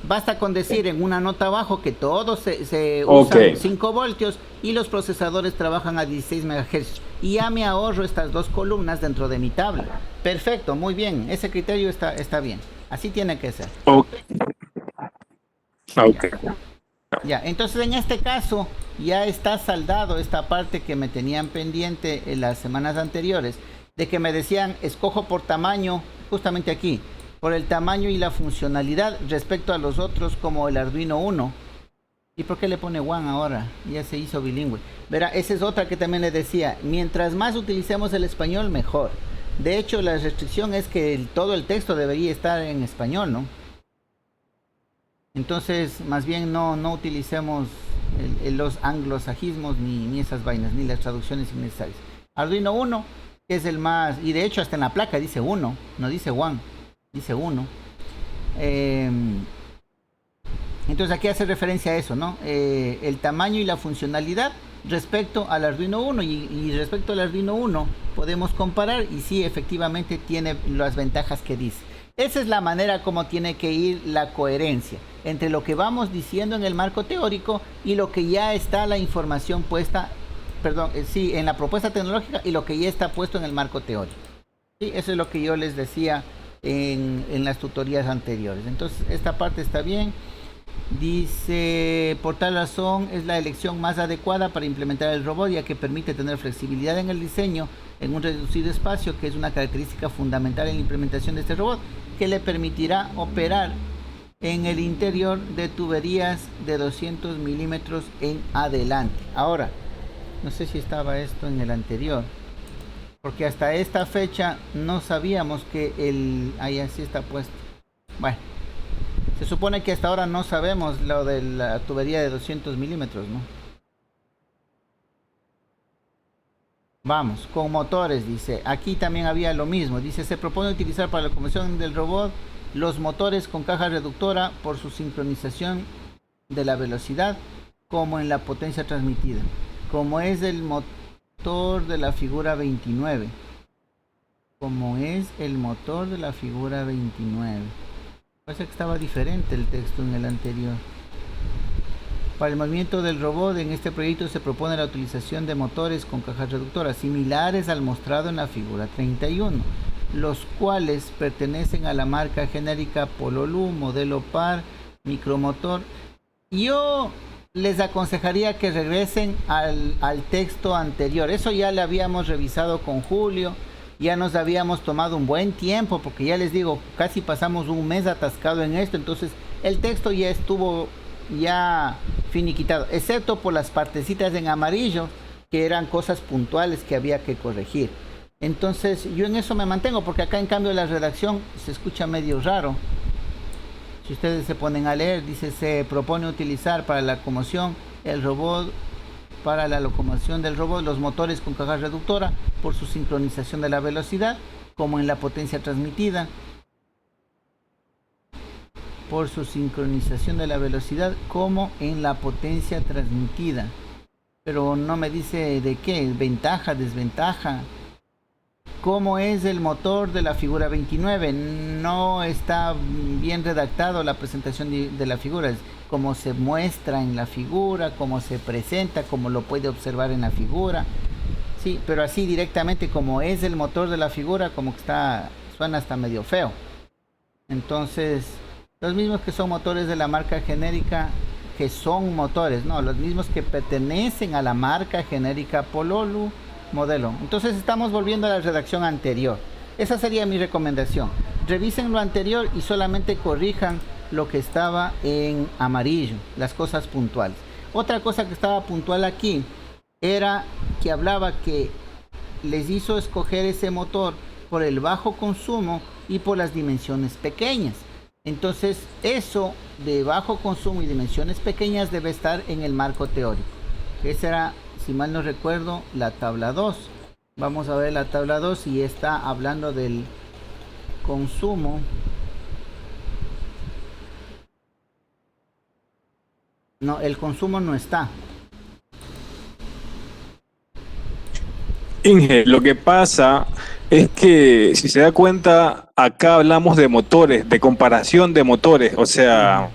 Speaker 1: Basta con decir en una nota abajo que todos se usan 5 voltios y los procesadores trabajan a 16 MHz. Y ya me ahorro estas dos columnas dentro de mi tabla. Perfecto, muy bien, ese criterio está bien. Así tiene que ser. Ya, entonces en este caso ya está saldado esta parte que me tenían pendiente en las semanas anteriores, de que me decían, escojo por tamaño, justamente aquí, por el tamaño y la funcionalidad respecto a los otros como el Arduino 1. ¿Y por qué le pone One ahora? Ya se hizo bilingüe. Verá, esa es otra que también le decía, mientras más utilicemos el español, mejor. De hecho, la restricción es que todo el texto debería estar en español, ¿no? Entonces, más bien no utilicemos los anglosajismos ni esas vainas, ni las traducciones innecesarias. Arduino Uno es el más, y de hecho hasta en la placa dice Uno, no dice One, dice Uno. Entonces aquí hace referencia a eso, ¿no? El tamaño y la funcionalidad respecto al Arduino Uno, y respecto al Arduino Uno podemos comparar y sí, efectivamente tiene las ventajas que dice. Esa es la manera como tiene que ir la coherencia entre lo que vamos diciendo en el marco teórico y lo que ya está la información puesta, en la propuesta tecnológica y lo que ya está puesto en el marco teórico. Sí, eso es lo que yo les decía en las tutorías anteriores. Entonces, esta parte está bien. Dice, por tal razón es la elección más adecuada para implementar el robot, ya que permite tener flexibilidad en el diseño en un reducido espacio, que es una característica fundamental en la implementación de este robot, que le permitirá operar en el interior de tuberías de 200 milímetros en adelante. Ahora, no sé si estaba esto en el anterior, porque hasta esta fecha no sabíamos que ahí así está puesto. Bueno, se supone que hasta ahora no sabemos lo de la tubería de 200 milímetros, ¿no? Vamos, con motores, dice. Aquí también había lo mismo. Dice, se propone utilizar para la locomoción del robot los motores con caja reductora por su sincronización de la velocidad, como en la potencia transmitida, como es el motor de la figura 29. Como es el motor de la figura 29. Parece que estaba diferente el texto en el anterior. Para el movimiento del robot, en este proyecto se propone la utilización de motores con cajas reductoras similares al mostrado en la figura 31, los cuales pertenecen a la marca genérica Pololu, modelo par, micromotor. Yo les aconsejaría que regresen al texto anterior. Eso ya lo habíamos revisado con Julio. Ya nos habíamos tomado un buen tiempo, porque ya les digo, casi pasamos un mes atascado en esto. Entonces el texto ya estuvo finiquitado, excepto por las partecitas en amarillo, que eran cosas puntuales que había que corregir. Entonces yo en eso me mantengo, porque acá en cambio la redacción se escucha medio raro. Si ustedes se ponen a leer, dice, se propone utilizar para la locomoción el robot, para la locomoción del robot, los motores con caja reductora por su sincronización de la velocidad, como en la potencia transmitida. Por su sincronización de la velocidad, como en la potencia transmitida. Pero no me dice de qué, ventaja, desventaja. ¿Cómo es el motor de la figura 29? No está bien redactado la presentación de la figura. Es como se muestra en la figura, cómo se presenta, como lo puede observar en la figura. Sí, pero así directamente como es el motor de la figura, como que suena hasta medio feo. Entonces, los mismos que son motores de la marca genérica, que son motores, no, los mismos que pertenecen a la marca genérica Pololu modelo. Entonces estamos volviendo a la redacción anterior. Esa sería mi recomendación. Revisen lo anterior y solamente corrijan lo que estaba en amarillo, las cosas puntuales. Otra cosa que estaba puntual aquí era que hablaba que les hizo escoger ese motor por el bajo consumo y por las dimensiones pequeñas. Entonces eso de bajo consumo y dimensiones pequeñas debe estar en el marco teórico. Esa era, si mal no recuerdo, la tabla 2. Vamos a ver la tabla 2 y está hablando del consumo. No, el consumo no está.
Speaker 2: Inge, lo que pasa es que, si se da cuenta, acá hablamos de motores, de comparación de motores, o sea,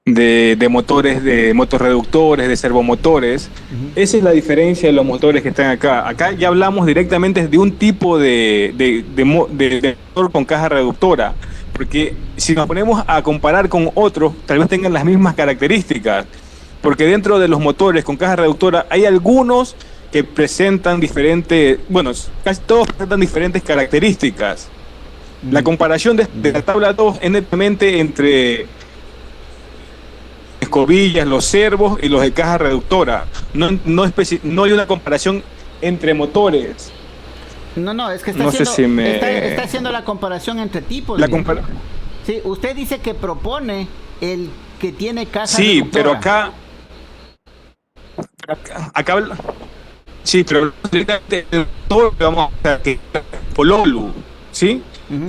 Speaker 2: de motores, de motorreductores, de servomotores. Esa es la diferencia de los motores que están acá. Acá ya hablamos directamente de un tipo de motor con caja reductora, porque si nos ponemos a comparar con otros, tal vez tengan las mismas características, porque dentro de los motores con caja reductora hay algunos que presentan diferentes, bueno, casi todos presentan diferentes características. La comparación de la tabla 2 es netamente entre escobillas, los servos y los de caja reductora. No hay una comparación entre motores.
Speaker 1: No, es que está haciendo la comparación entre tipos.
Speaker 2: La
Speaker 1: sí, usted dice que propone el que tiene caja
Speaker 2: Sí,
Speaker 1: reductora.
Speaker 2: pero acá sí, pero todo lo que vamos a hacer, que Pololu, ¿sí?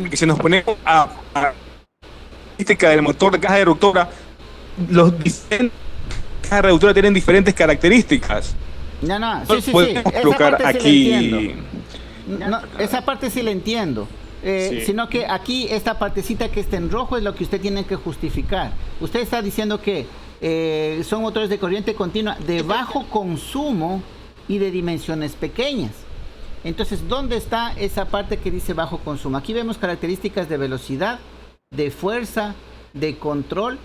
Speaker 2: Que si nos ponemos a la característica del motor de caja reductora, los diferentes cajas reductoras tienen diferentes características.
Speaker 1: No, sí.
Speaker 2: Podemos
Speaker 1: Esa
Speaker 2: colocar
Speaker 1: parte sí la
Speaker 2: aquí.
Speaker 1: entiendo. No, esa parte sí la entiendo.
Speaker 2: Sí.
Speaker 1: Sino que aquí esta partecita que está en rojo es lo que usted tiene que justificar. Usted está diciendo que son motores de corriente continua de bajo consumo y de dimensiones pequeñas. Entonces, ¿dónde está esa parte que dice bajo consumo? Aquí vemos características de velocidad, de fuerza, de control.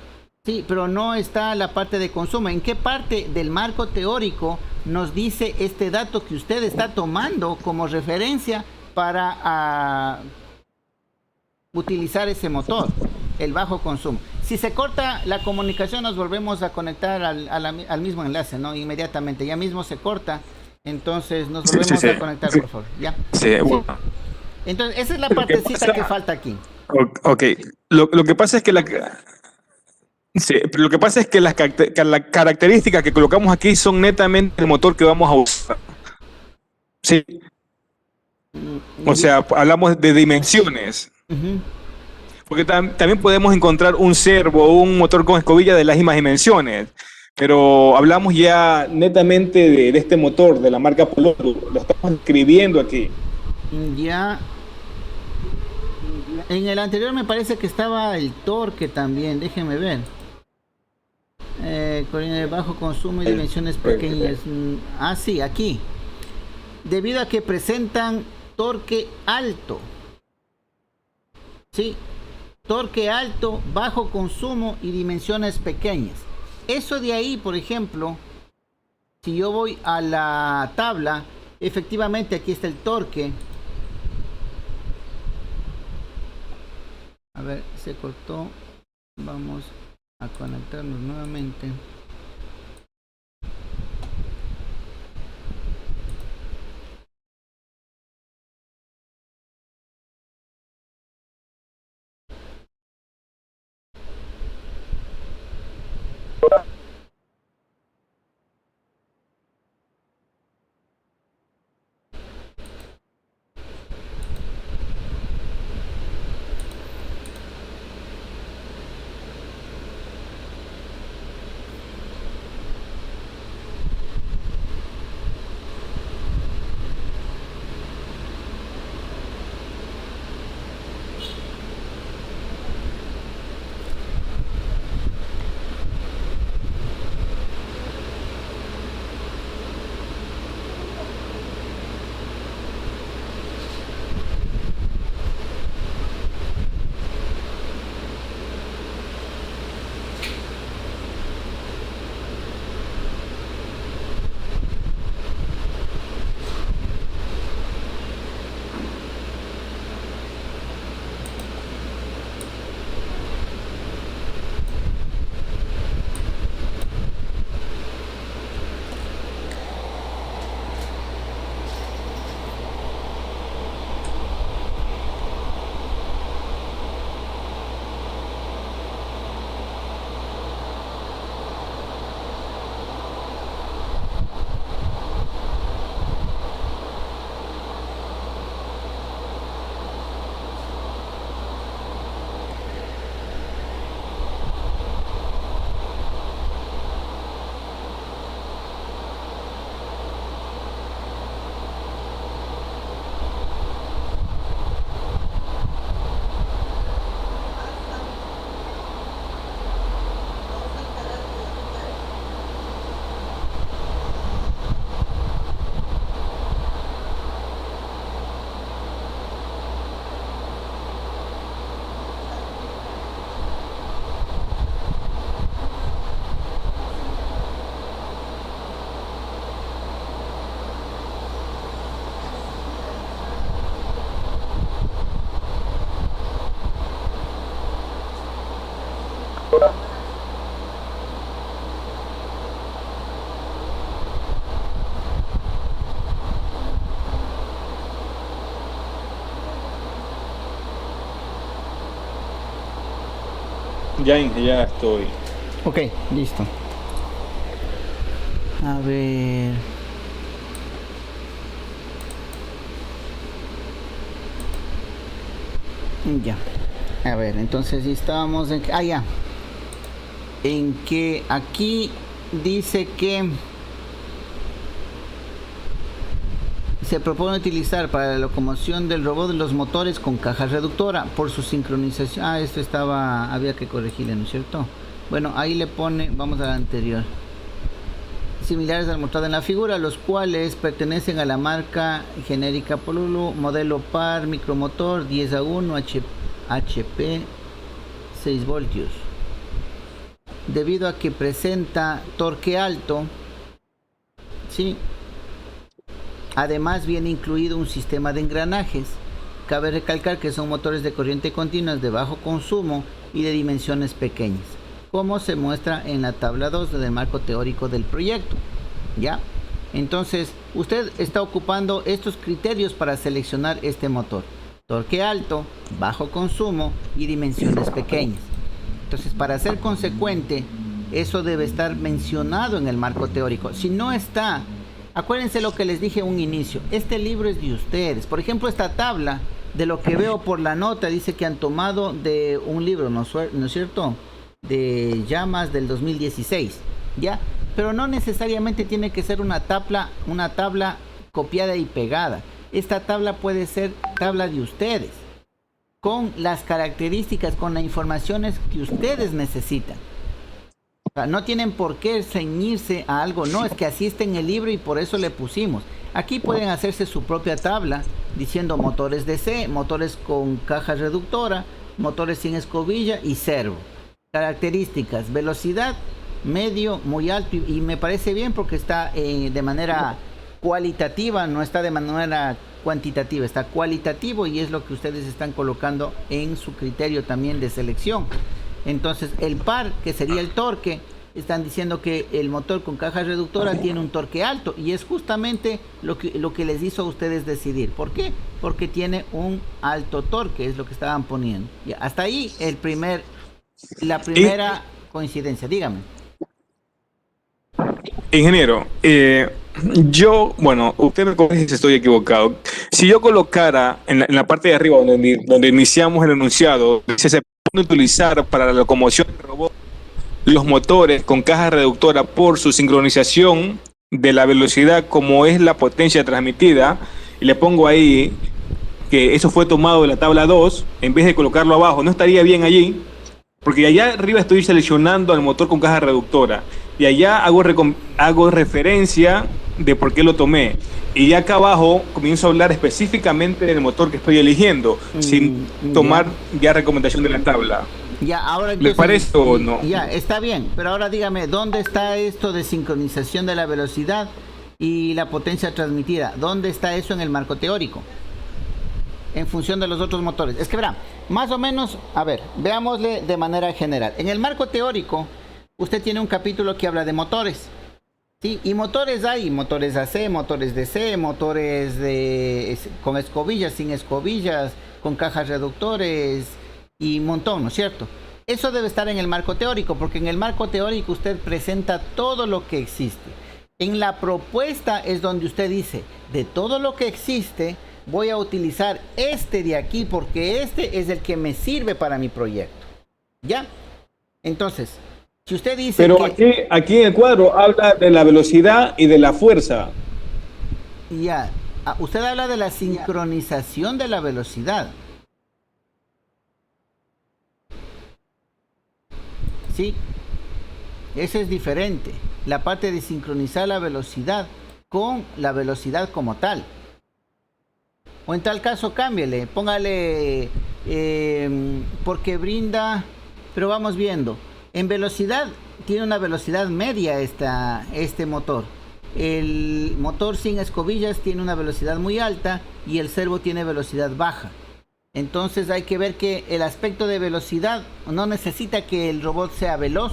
Speaker 1: Sí, pero no está la parte de consumo. ¿En qué parte del marco teórico nos dice este dato que usted está tomando como referencia para utilizar ese motor, el bajo consumo? Si se corta la comunicación, nos volvemos a conectar al mismo enlace, ¿no? Inmediatamente, ya mismo se corta, entonces nos volvemos a conectar, por favor. ¿Ya?
Speaker 2: Sí, bueno.
Speaker 1: Entonces, esa es la partecita que falta aquí.
Speaker 2: Ok, lo que pasa es que sí, pero lo que pasa es que las características que colocamos aquí son netamente el motor que vamos a usar. Sí. O sea, hablamos de dimensiones. Porque también podemos encontrar un servo o un motor con escobilla de las mismas dimensiones. Pero hablamos ya netamente de este motor, de la marca Pololu. Lo estamos escribiendo aquí.
Speaker 1: Ya. En el anterior me parece que estaba el torque también, déjenme ver. Corriente de bajo consumo y dimensiones pequeñas. Sí, aquí. Debido a que presentan torque alto. Sí, torque alto, bajo consumo y dimensiones pequeñas. Eso de ahí, por ejemplo, si yo voy a la tabla, efectivamente aquí está el torque. A ver, se cortó. Vamos a conectarnos nuevamente.
Speaker 2: Ya estoy.
Speaker 1: Ok, listo. A ver. Ya. A ver, entonces estábamos en... Ah, ya. En que aquí dice que se propone utilizar para la locomoción del robot los motores con caja reductora por su sincronización. Ah, esto había que corregirle, ¿no es cierto? Bueno, ahí le pone, vamos a la anterior. Similares al mostrado en la figura, los cuales pertenecen a la marca genérica Polulu, modelo par, micromotor 10A1, HP 6 voltios. Debido a que presenta torque alto, ¿sí? Además viene incluido un sistema de engranajes. Cabe recalcar que son motores de corriente continua de bajo consumo y de dimensiones pequeñas, como se muestra en la tabla 2 del marco teórico del proyecto. ¿Ya? Entonces, usted está ocupando estos criterios para seleccionar este motor. Torque alto, bajo consumo y dimensiones pequeñas. Entonces, para ser consecuente, eso debe estar mencionado en el marco teórico. Si no está, acuérdense lo que les dije en un inicio. Este libro es de ustedes. Por ejemplo, esta tabla, de lo que veo por la nota, dice que han tomado de un libro, ¿no es cierto? De Llamas del 2016, ¿ya? Pero no necesariamente tiene que ser una tabla copiada y pegada. Esta tabla puede ser tabla de ustedes, con las características, con las informaciones que ustedes necesitan. O sea, no tienen por qué ceñirse a algo, no, es que así está en el libro y por eso le pusimos. Aquí pueden hacerse su propia tabla diciendo motores DC, motores con caja reductora, motores sin escobilla y servo. Características: velocidad, medio, muy alto, y me parece bien porque está de manera cualitativa, no está de manera cuantitativa, está cualitativo y es lo que ustedes están colocando en su criterio también de selección. Entonces el par, que sería el torque, están diciendo que el motor con caja reductora tiene un torque alto y es justamente lo que les hizo a ustedes decidir. ¿Por qué? Porque tiene un alto torque, es lo que estaban poniendo. Ya, hasta ahí la primera coincidencia. Dígame.
Speaker 2: Ingeniero, bueno, usted me corrige si estoy equivocado. Si yo colocara en la parte de arriba donde iniciamos el enunciado, se puede utilizar para la locomoción del robot los motores con caja reductora por su sincronización de la velocidad como es la potencia transmitida, y le pongo ahí que eso fue tomado de la tabla 2, en vez de colocarlo abajo, ¿no estaría bien allí? Porque allá arriba estoy seleccionando al motor con caja reductora y allá hago referencia de por qué lo tomé. Y ya acá abajo comienzo a hablar específicamente del motor que estoy eligiendo, sin tomar ya recomendación de la tabla.
Speaker 1: Ya, ahora entonces,
Speaker 2: ¿le parece o no?
Speaker 1: Ya, está bien, pero ahora dígame, ¿dónde está esto de sincronización de la velocidad y la potencia transmitida? ¿Dónde está eso en el marco teórico? En función de los otros motores. Es que verá, más o menos, a ver, veámosle de manera general. En el marco teórico, usted tiene un capítulo que habla de motores. ¿Sí? Y motores hay, motores AC, motores DC, motores con escobillas, sin escobillas, con cajas reductores y un montón, ¿no es cierto? Eso debe estar en el marco teórico, porque en el marco teórico usted presenta todo lo que existe. En la propuesta es donde usted dice, de todo lo que existe, voy a utilizar este de aquí porque este es el que me sirve para mi proyecto. ¿Ya? Entonces, si usted dice
Speaker 2: pero aquí en el cuadro habla de la velocidad y de la fuerza.
Speaker 1: Ya. Usted habla de la sincronización de la velocidad. ¿Sí? Eso es diferente. La parte de sincronizar la velocidad con la velocidad como tal. O en tal caso, cámbiale, póngale porque brinda, pero vamos viendo. En velocidad, tiene una velocidad media este motor. El motor sin escobillas tiene una velocidad muy alta y el servo tiene velocidad baja. Entonces hay que ver que el aspecto de velocidad no necesita que el robot sea veloz.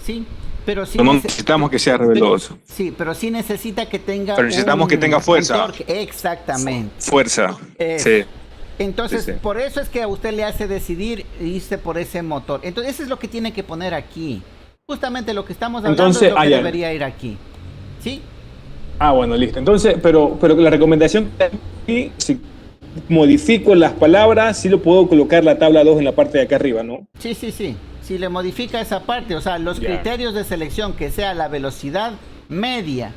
Speaker 1: ¿Sí? Pero sí
Speaker 2: no necesitamos que sea veloz.
Speaker 1: Sí, pero sí necesita que tenga.
Speaker 2: Pero necesitamos que tenga fuerza.
Speaker 1: Exactamente.
Speaker 2: Fuerza. Sí.
Speaker 1: Entonces,
Speaker 2: Sí, sí.
Speaker 1: por eso es que a usted le hace decidir irse por ese motor. Entonces, eso es lo que tiene que poner aquí. Justamente lo que estamos hablando es
Speaker 2: Entonces,
Speaker 1: lo que
Speaker 2: ya.
Speaker 1: debería ir aquí. ¿Sí?
Speaker 2: Bueno, listo. Entonces, pero la recomendación que aquí, si modifico las palabras, sí lo puedo colocar la tabla 2 en la parte de acá arriba, ¿no?
Speaker 1: Sí, sí, sí. Si le modifica esa parte, o sea, los
Speaker 2: Ya.
Speaker 1: criterios de selección, que sea la velocidad media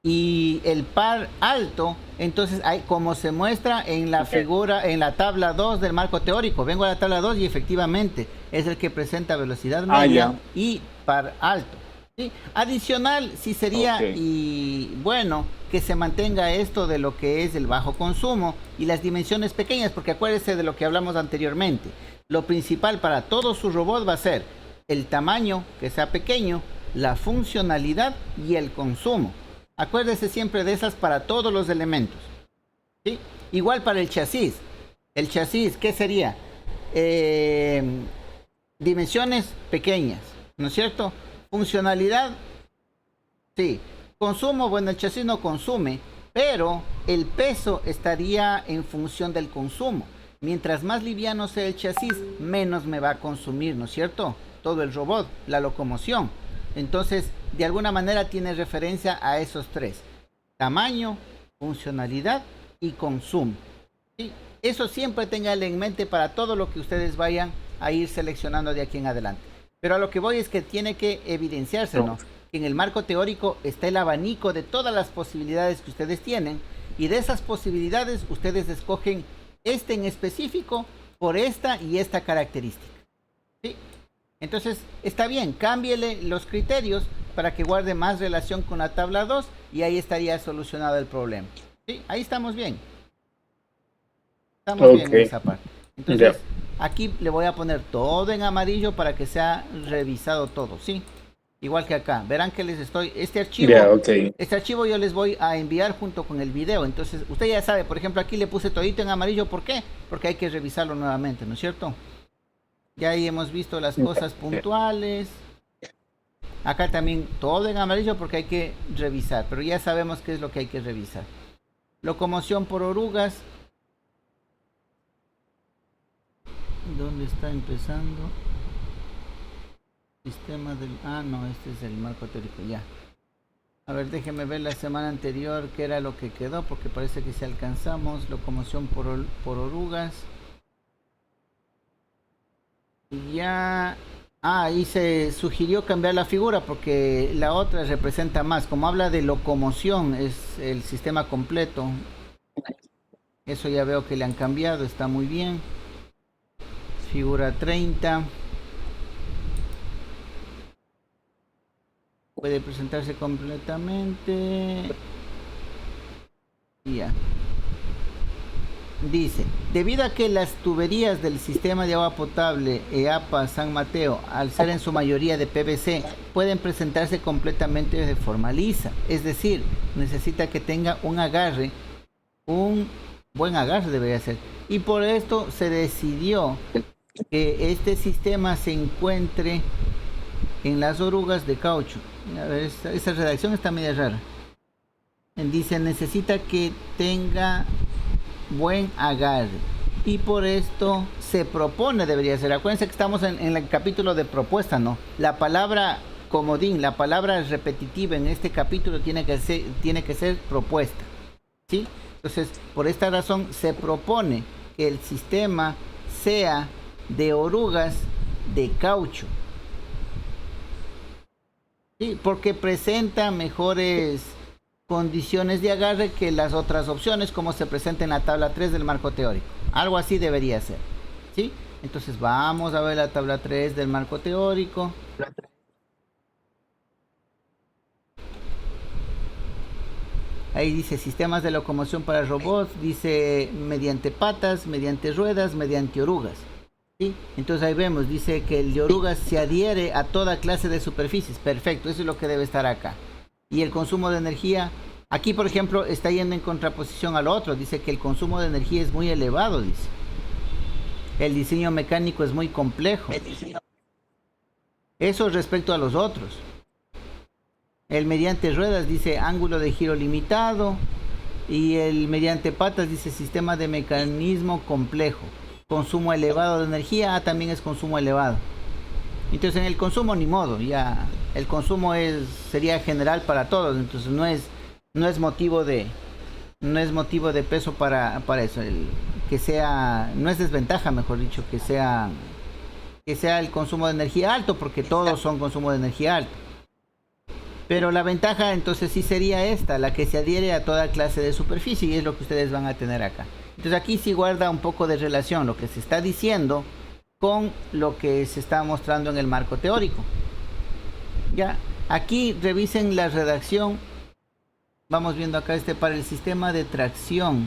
Speaker 1: y el par alto, entonces hay como se muestra en la figura, en la tabla 2 del marco teórico. Vengo a la tabla 2 y efectivamente es el que presenta velocidad media
Speaker 2: Ya.
Speaker 1: y par alto. ¿Sí? Adicional, sí sería
Speaker 2: Ok.
Speaker 1: y bueno que se mantenga esto de lo que es el bajo consumo y las dimensiones pequeñas, porque acuérdese de lo que hablamos anteriormente. Lo principal para todo su robot va a ser el tamaño, que sea pequeño, la funcionalidad y el consumo. Acuérdese siempre de esas para todos los elementos. ¿Sí? Igual para el chasis. El chasis, ¿qué sería? Dimensiones pequeñas, ¿no es cierto? Funcionalidad, sí. Consumo, bueno, el chasis no consume, pero el peso estaría en función del consumo. Mientras más liviano sea el chasis, menos me va a consumir, ¿no es cierto? Todo el robot, la locomoción. Entonces, de alguna manera tiene referencia a esos tres: tamaño, funcionalidad y consumo. ¿Sí? Eso siempre tenganlo en mente para todo lo que ustedes vayan a ir seleccionando de aquí en adelante. Pero a lo que voy es que tiene que evidenciarse, ¿no? Que en el marco teórico está el abanico de todas las posibilidades que ustedes tienen, y de esas posibilidades ustedes escogen este en específico por esta y esta característica. ¿Sí? Entonces, está bien, cámbiele los criterios para que guarde más relación con la tabla 2 y ahí estaría solucionado el problema. ¿Sí? Ahí estamos bien. Estamos bien en esa parte. Entonces, aquí le voy a poner todo en amarillo para que sea revisado todo, ¿sí? Igual que acá. Verán que les estoy... Este archivo yo les voy a enviar junto con el video. Entonces, usted ya sabe, por ejemplo, aquí le puse todito en amarillo. ¿Por qué? Porque hay que revisarlo nuevamente, ¿no es cierto? Ya ahí hemos visto las cosas puntuales. Acá también todo en amarillo porque hay que revisar. Pero ya sabemos qué es lo que hay que revisar. Locomoción por orugas. ¿Dónde está empezando? Sistema del... no, este es el marco teórico, ya. A ver, déjeme ver la semana anterior qué era lo que quedó, porque parece que si alcanzamos. Locomoción por orugas. Y ya... ahí se sugirió cambiar la figura porque la otra representa más. Como habla de locomoción, es el sistema completo. Eso ya veo que le han cambiado, está muy bien. Figura 30. Puede presentarse completamente. Ya. Dice, debido a que las tuberías del sistema de agua potable EAPA San Mateo, al ser en su mayoría de PVC, pueden presentarse completamente de forma lisa. Es decir, necesita que tenga un agarre, un buen agarre debería ser. Y por esto se decidió que este sistema se encuentre en las orugas de caucho. A ver, esa redacción está media rara. Dice, necesita que tenga buen agarre. Y por esto se propone, debería ser. Acuérdense que estamos en el capítulo de propuesta, ¿no? La palabra comodín, la palabra repetitiva en este capítulo tiene que ser propuesta. ¿Sí? Entonces, por esta razón se propone que el sistema sea de orugas de caucho. ¿Sí? Porque presenta mejores condiciones de agarre que las otras opciones, como se presenta en la tabla 3 del marco teórico. Algo así debería ser. ¿Sí? Entonces vamos a ver la tabla 3 del marco teórico. Ahí dice sistemas de locomoción para robots, dice mediante patas, mediante ruedas, mediante orugas. ¿Sí? Entonces ahí vemos, dice que el de orugas se adhiere a toda clase de superficies. Perfecto, eso es lo que debe estar acá. Y el consumo de energía, aquí por ejemplo está yendo en contraposición al otro. Dice que el consumo de energía es muy elevado, dice. El diseño mecánico es muy complejo. Eso respecto a los otros. El mediante ruedas dice ángulo de giro limitado. Y el mediante patas dice sistema de mecanismo complejo. Consumo elevado de energía, también es consumo elevado. Entonces en el consumo ni modo, ya el consumo sería general para todos, entonces no es motivo de peso para eso, que sea, no es desventaja, mejor dicho, que sea el consumo de energía alto, porque todos son consumo de energía alto. Pero la ventaja entonces sí sería esta, la que se adhiere a toda clase de superficie, y es lo que ustedes van a tener acá. Entonces aquí sí guarda un poco de relación lo que se está diciendo con lo que se está mostrando en el marco teórico. Ya, aquí revisen la redacción. Vamos viendo acá para el sistema de tracción.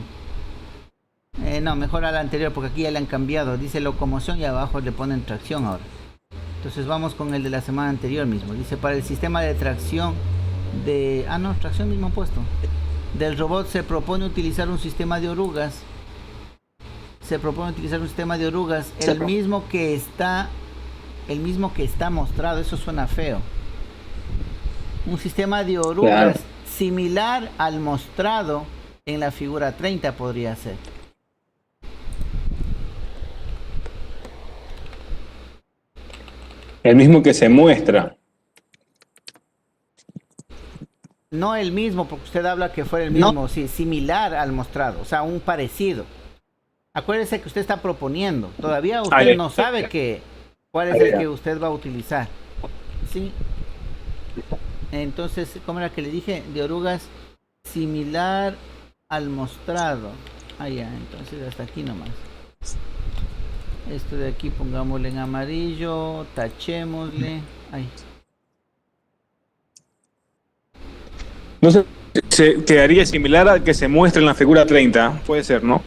Speaker 1: No, mejor a la anterior, porque aquí ya le han cambiado. Dice locomoción y abajo le ponen tracción ahora. Entonces vamos con el de la semana anterior mismo. Dice para el sistema de tracción de... Ah, no, tracción mismo puesto. Del robot se propone utilizar un sistema de orugas. El mismo que está mostrado. Eso suena feo. Un sistema de orugas, claro, similar al mostrado en la figura 30 podría ser.
Speaker 2: El mismo que se muestra.
Speaker 1: No el mismo, porque usted habla que fuera el mismo, no. Sí, similar al mostrado, o sea, un parecido. Acuérdese que usted está proponiendo. Todavía usted no sabe cuál es el que usted va a utilizar. ¿Sí? Entonces, ¿cómo era que le dije? De orugas similar al mostrado. Ah, ya, entonces hasta aquí nomás. Esto de aquí pongámosle en amarillo, tachémosle. Ahí.
Speaker 2: No sé, se quedaría similar al que se muestra en la figura 30, puede ser, ¿no?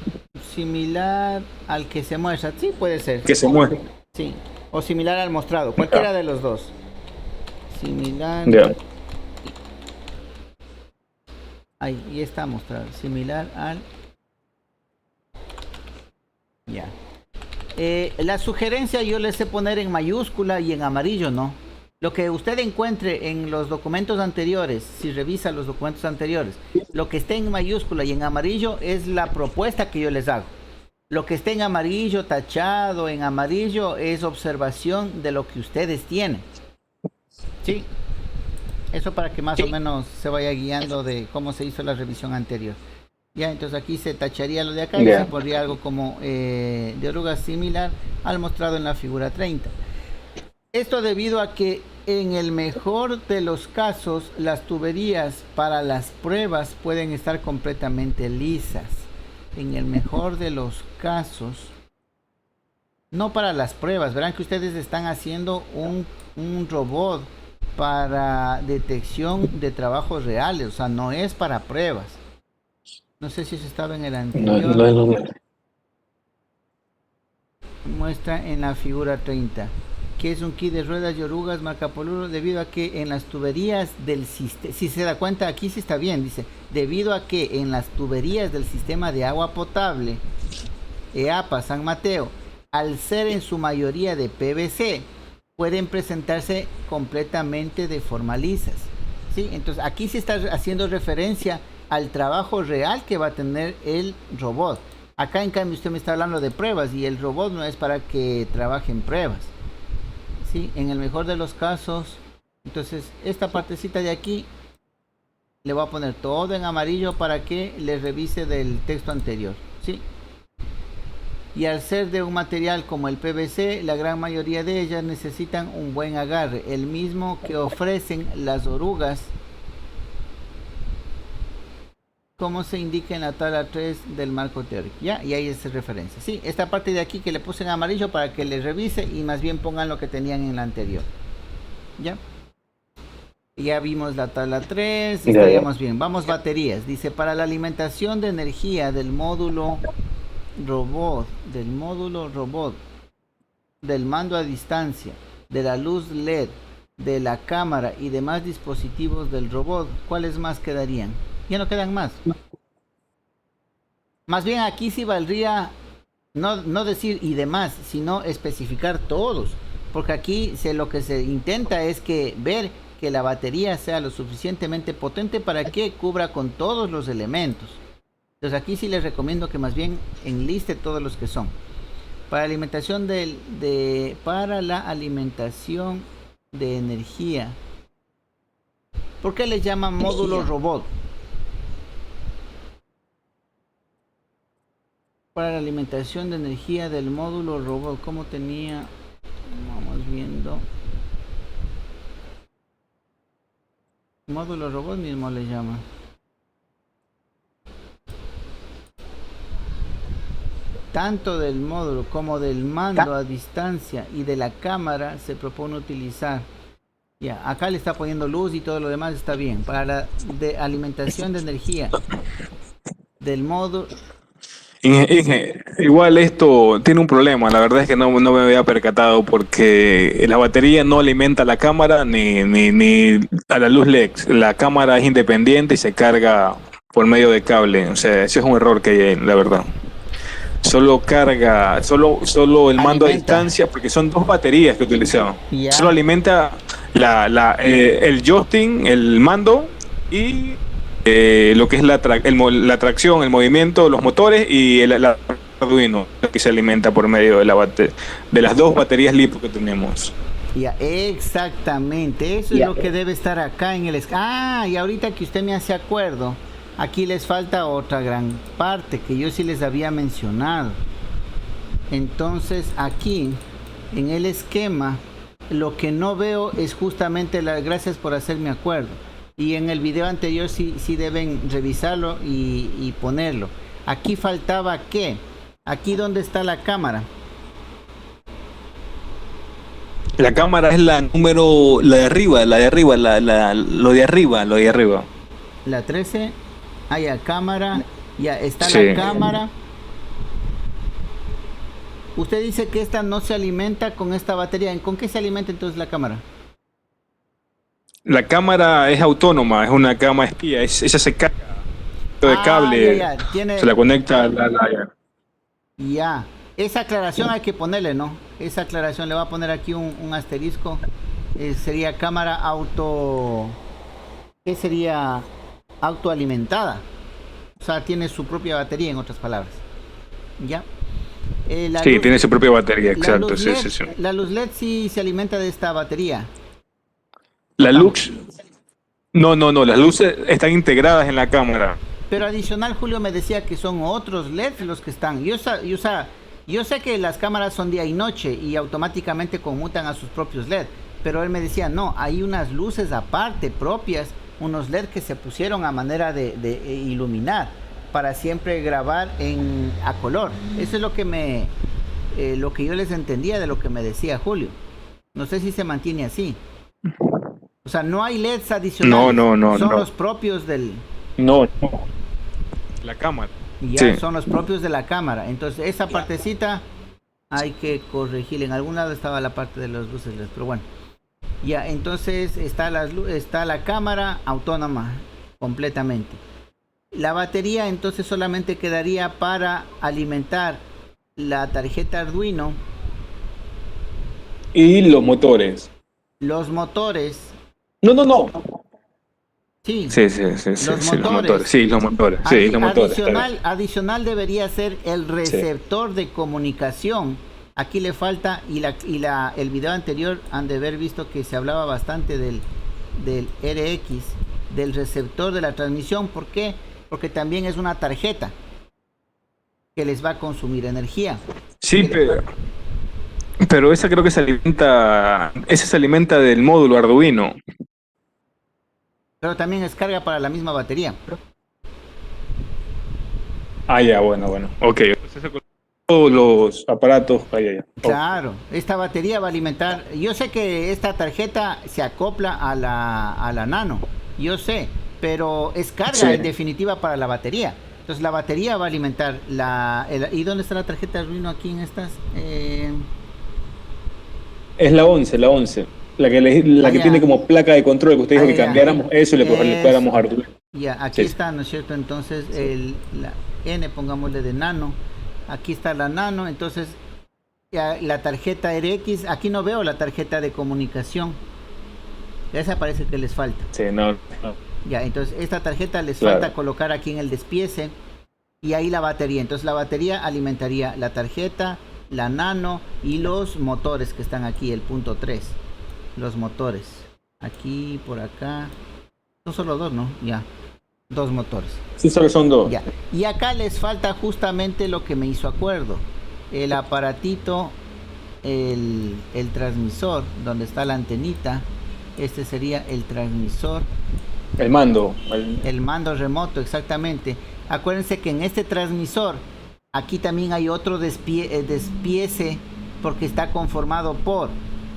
Speaker 1: Similar al que se muestra, sí, puede ser.
Speaker 2: Que se muestra.
Speaker 1: Sí, o similar al mostrado, cualquiera de los dos. Similar.
Speaker 2: Yeah.
Speaker 1: Ahí, y está mostrado. Similar al... Ya. La sugerencia yo le sé poner en mayúscula y en amarillo, ¿no? Lo que usted encuentre en los documentos anteriores, si revisa los documentos anteriores, lo que esté en mayúscula y en amarillo es la propuesta que yo les hago. Lo que esté en amarillo, tachado en amarillo, es observación de lo que ustedes tienen. ¿Sí? Eso para que más o menos se vaya guiando de cómo se hizo la revisión anterior. Ya, entonces aquí se tacharía lo de acá y se pondría algo como de oruga similar al mostrado en la figura 30. Esto debido a que en el mejor de los casos las tuberías para las pruebas pueden estar completamente lisas. En el mejor de los casos, no para las pruebas, verán que ustedes están haciendo un robot para detección de trabajos reales, o sea, no es para pruebas. No sé si eso estaba en el anterior. No. Muestra en la figura 30 que es un kit de ruedas y orugas marca Poluro, debido a que en las tuberías del sistema, si se da cuenta aquí sí está bien, dice, debido a que en las tuberías del sistema de agua potable EAPA San Mateo, al ser en su mayoría de PVC, pueden presentarse completamente de forma lisas. ¿Sí? Entonces aquí se está haciendo referencia al trabajo real que va a tener el robot. Acá en cambio usted me está hablando de pruebas y el robot no es para que trabaje en pruebas. ¿Sí? En el mejor de los casos, entonces esta partecita de aquí le voy a poner todo en amarillo para que le revise del texto anterior. ¿Sí? Y al ser de un material como el PVC, la gran mayoría de ellas necesitan un buen agarre, el mismo que ofrecen las orugas, como se indica en la tabla 3 del marco teórico. ¿Ya? Y ahí es referencia. Sí, esta parte de aquí que le puse en amarillo para que les revise y más bien pongan lo que tenían en la anterior. ¿Ya? Ya vimos la tabla 3, estaríamos bien. Vamos, baterías. Dice, para la alimentación de energía del módulo robot, del mando a distancia, de la luz LED, de la cámara y demás dispositivos del robot, ¿cuáles más quedarían? Ya no quedan más. Más bien aquí sí valdría no decir y demás, sino especificar todos, porque aquí lo que se intenta es ver que la batería sea lo suficientemente potente para que cubra con todos los elementos. Entonces aquí sí les recomiendo que más bien enliste todos los que son. Para alimentación para la alimentación de energía. ¿Por qué les llaman módulo robot? Para la alimentación de energía del módulo robot, ¿cómo tenía? Vamos viendo. Módulo robot mismo le llaman. Tanto del módulo como del mando a distancia y de la cámara se propone utilizar. Ya, acá le está poniendo luz y todo lo demás está bien. Para la alimentación de energía del módulo.
Speaker 2: Igual esto tiene un problema, la verdad es que no me había percatado porque la batería no alimenta la cámara ni a la luz LED. La cámara es independiente y se carga por medio de cable. O sea, ese es un error que hay ahí, la verdad. Solo carga, solo el mando a distancia, porque son 2 baterías que utilizamos.
Speaker 1: Yeah.
Speaker 2: Solo alimenta el joystick, el mando y lo que es la tracción, el movimiento, los motores y el Arduino, que se alimenta por medio de las 2 baterías LiPo que tenemos.
Speaker 1: Ya, exactamente, eso es lo que debe estar acá en el... y ahorita que usted me hace acuerdo, aquí les falta otra gran parte que yo sí les había mencionado. Entonces aquí, en el esquema, lo que no veo es justamente gracias por hacerme acuerdo. Y en el video anterior sí deben revisarlo y ponerlo. Aquí faltaba ¿qué? Aquí donde está la cámara.
Speaker 2: La cámara es la número, lo de arriba, lo de arriba.
Speaker 1: La 13, ya, cámara, ya está
Speaker 2: sí.
Speaker 1: La cámara. Usted dice que esta no se alimenta con esta batería. ¿Con qué se alimenta entonces la cámara?
Speaker 2: La cámara es autónoma, es una cámara espía, esa se carga de cable,
Speaker 1: ya.
Speaker 2: Se la conecta
Speaker 1: Ya, esa aclaración hay que ponerle, ¿no? Esa aclaración le va a poner aquí un asterisco. Sería cámara ¿qué sería? Autoalimentada. O sea, tiene su propia batería, en otras palabras. ¿Ya?
Speaker 2: Sí, tiene su propia batería, exacto. Sí.
Speaker 1: La luz LED sí se alimenta de esta batería.
Speaker 2: La luz... No, las luces están integradas en la cámara.
Speaker 1: Pero adicional, Julio me decía que son otros LEDs los que están. Yo sé que las cámaras son día y noche y automáticamente conmutan a sus propios LED. Pero él me decía, no, hay unas luces aparte, propias, unos LED que se pusieron a manera de iluminar para siempre grabar a color. Eso es lo que yo les entendía de lo que me decía Julio. No sé si se mantiene así. O sea, no hay LEDs adicionales.
Speaker 2: No.
Speaker 1: Son los propios del...
Speaker 2: No. La cámara.
Speaker 1: Ya, sí. Son los propios de la cámara. Entonces, esa partecita hay que corregir. En algún lado estaba la parte de las luces LED, pero bueno. Ya, entonces está la cámara autónoma completamente. La batería entonces solamente quedaría para alimentar la tarjeta Arduino.
Speaker 2: Y los motores.
Speaker 1: Los motores.
Speaker 2: No.
Speaker 1: Sí.
Speaker 2: Los motores.
Speaker 1: Adicional debería ser el receptor de comunicación. Aquí le falta, el video anterior han de haber visto que se hablaba bastante del RX, del receptor de la transmisión. ¿Por qué? Porque también es una tarjeta que les va a consumir energía.
Speaker 2: Sí, pero esa creo que se alimenta del módulo Arduino.
Speaker 1: Pero también es carga para la misma batería.
Speaker 2: Ya, bueno. Ok. Todos los aparatos.
Speaker 1: Claro, esta batería va a alimentar. Yo sé que esta tarjeta se acopla a la Nano. Yo sé, pero es carga en definitiva para la batería. Entonces la batería va a alimentar ¿y dónde está la tarjeta Arduino aquí en estas?
Speaker 2: Es la 11. La que tiene como placa de control, que usted dijo que cambiáramos eso y le pusiéramos Arduino.
Speaker 1: Ya, aquí está, ¿no es cierto? Entonces la N, pongámosle de Nano. Aquí está la Nano, entonces la tarjeta RX, aquí no veo la tarjeta de comunicación. Esa parece que les falta.
Speaker 2: Sí, no.
Speaker 1: Ya, entonces esta tarjeta les falta colocar aquí en el despiece. y ahí la batería. Entonces la batería alimentaría la tarjeta, la nano y los motores que están aquí, el punto 3. Los motores. Aquí, por acá. Son solo dos, ¿no? Ya. Dos motores.
Speaker 2: Sí, solo son dos.
Speaker 1: Ya. Y acá les falta justamente lo que me hizo acuerdo. El aparatito, el transmisor, donde está la antenita. Este sería el transmisor.
Speaker 2: El mando.
Speaker 1: El mando remoto, exactamente. Acuérdense que en este transmisor, aquí también hay otro despiece, porque está conformado por,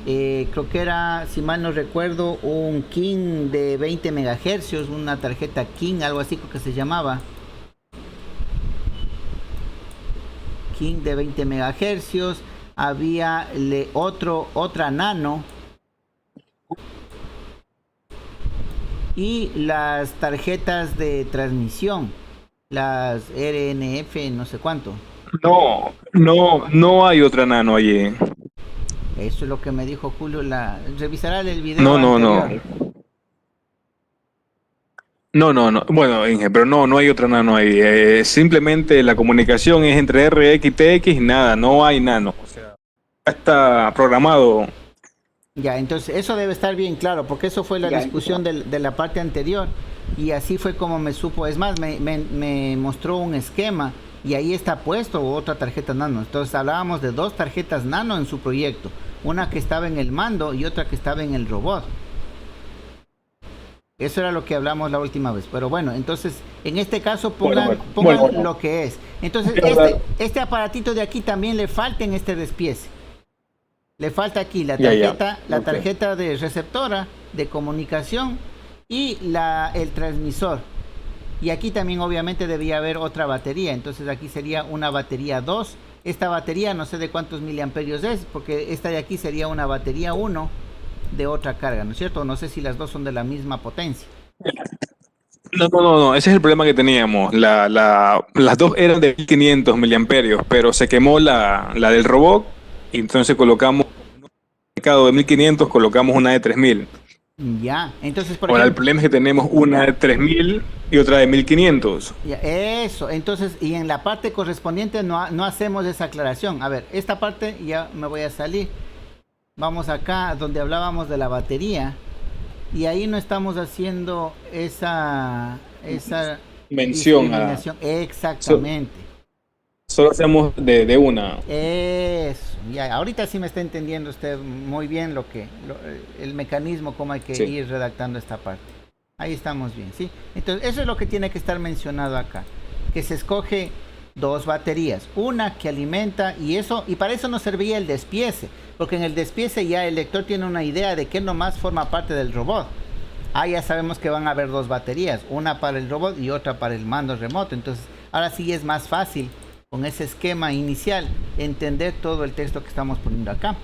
Speaker 1: creo que era, si mal no recuerdo, un King de 20 MHz, una tarjeta King, algo así que se llamaba. King de 20 MHz, había otra nano, y las tarjetas de transmisión, las RNF, no sé cuánto.
Speaker 2: No hay otra nano allí.
Speaker 1: Eso es lo que me dijo Julio. Revisará el video
Speaker 2: No.
Speaker 1: anterior.
Speaker 2: No. Bueno, Inge, pero no hay otra nano ahí. Simplemente la comunicación es entre RX y TX y nada, no hay nano. O sea, ya está programado.
Speaker 1: Ya, entonces eso debe estar bien claro, porque eso fue la discusión de la parte anterior, y así fue como me supo. Es más, me mostró un esquema y ahí está puesto otra tarjeta nano. Entonces hablábamos de dos tarjetas nano en su proyecto, una que estaba en el mando y otra que estaba en el robot. Eso era lo que hablamos la última vez. Pero bueno, entonces en este caso pongan lo que es. Entonces este aparatito de aquí también le falta en este despiece. Le falta aquí la tarjeta de receptora de comunicación y el transmisor. Y aquí también obviamente debía haber otra batería. Entonces aquí sería una batería 2. Esta batería no sé de cuántos miliamperios es, porque esta de aquí sería una batería 1 de otra carga, ¿no es cierto? No sé si las dos son de la misma potencia.
Speaker 2: No, ese es el problema que teníamos. Las dos eran de 1500 miliamperios, pero se quemó la del robot y entonces colocamos de 1500, colocamos una de 3000.
Speaker 1: Ya, entonces por
Speaker 2: Ahora
Speaker 1: ejemplo,
Speaker 2: el problema es que tenemos una de 3000 y otra de 1500.
Speaker 1: Ya, eso, entonces, y en la parte correspondiente no hacemos esa aclaración. A ver, esta parte ya me voy a salir. Vamos acá donde hablábamos de la batería. Y ahí no estamos haciendo esa
Speaker 2: mención
Speaker 1: discriminación. Exactamente.
Speaker 2: Solo hacemos de una.
Speaker 1: Eso, ya, ahorita sí me está entendiendo usted muy bien el mecanismo, cómo hay que ir redactando esta parte. Ahí estamos bien, ¿sí? Entonces, eso es lo que tiene que estar mencionado acá. Que se escoge dos baterías, una que alimenta y para eso nos servía el despiece, porque en el despiece ya el lector tiene una idea de qué nomás forma parte del robot. Ya sabemos que van a haber dos baterías, una para el robot y otra para el mando remoto. Entonces, ahora sí es más fácil con ese esquema inicial entender todo el texto que estamos poniendo acá.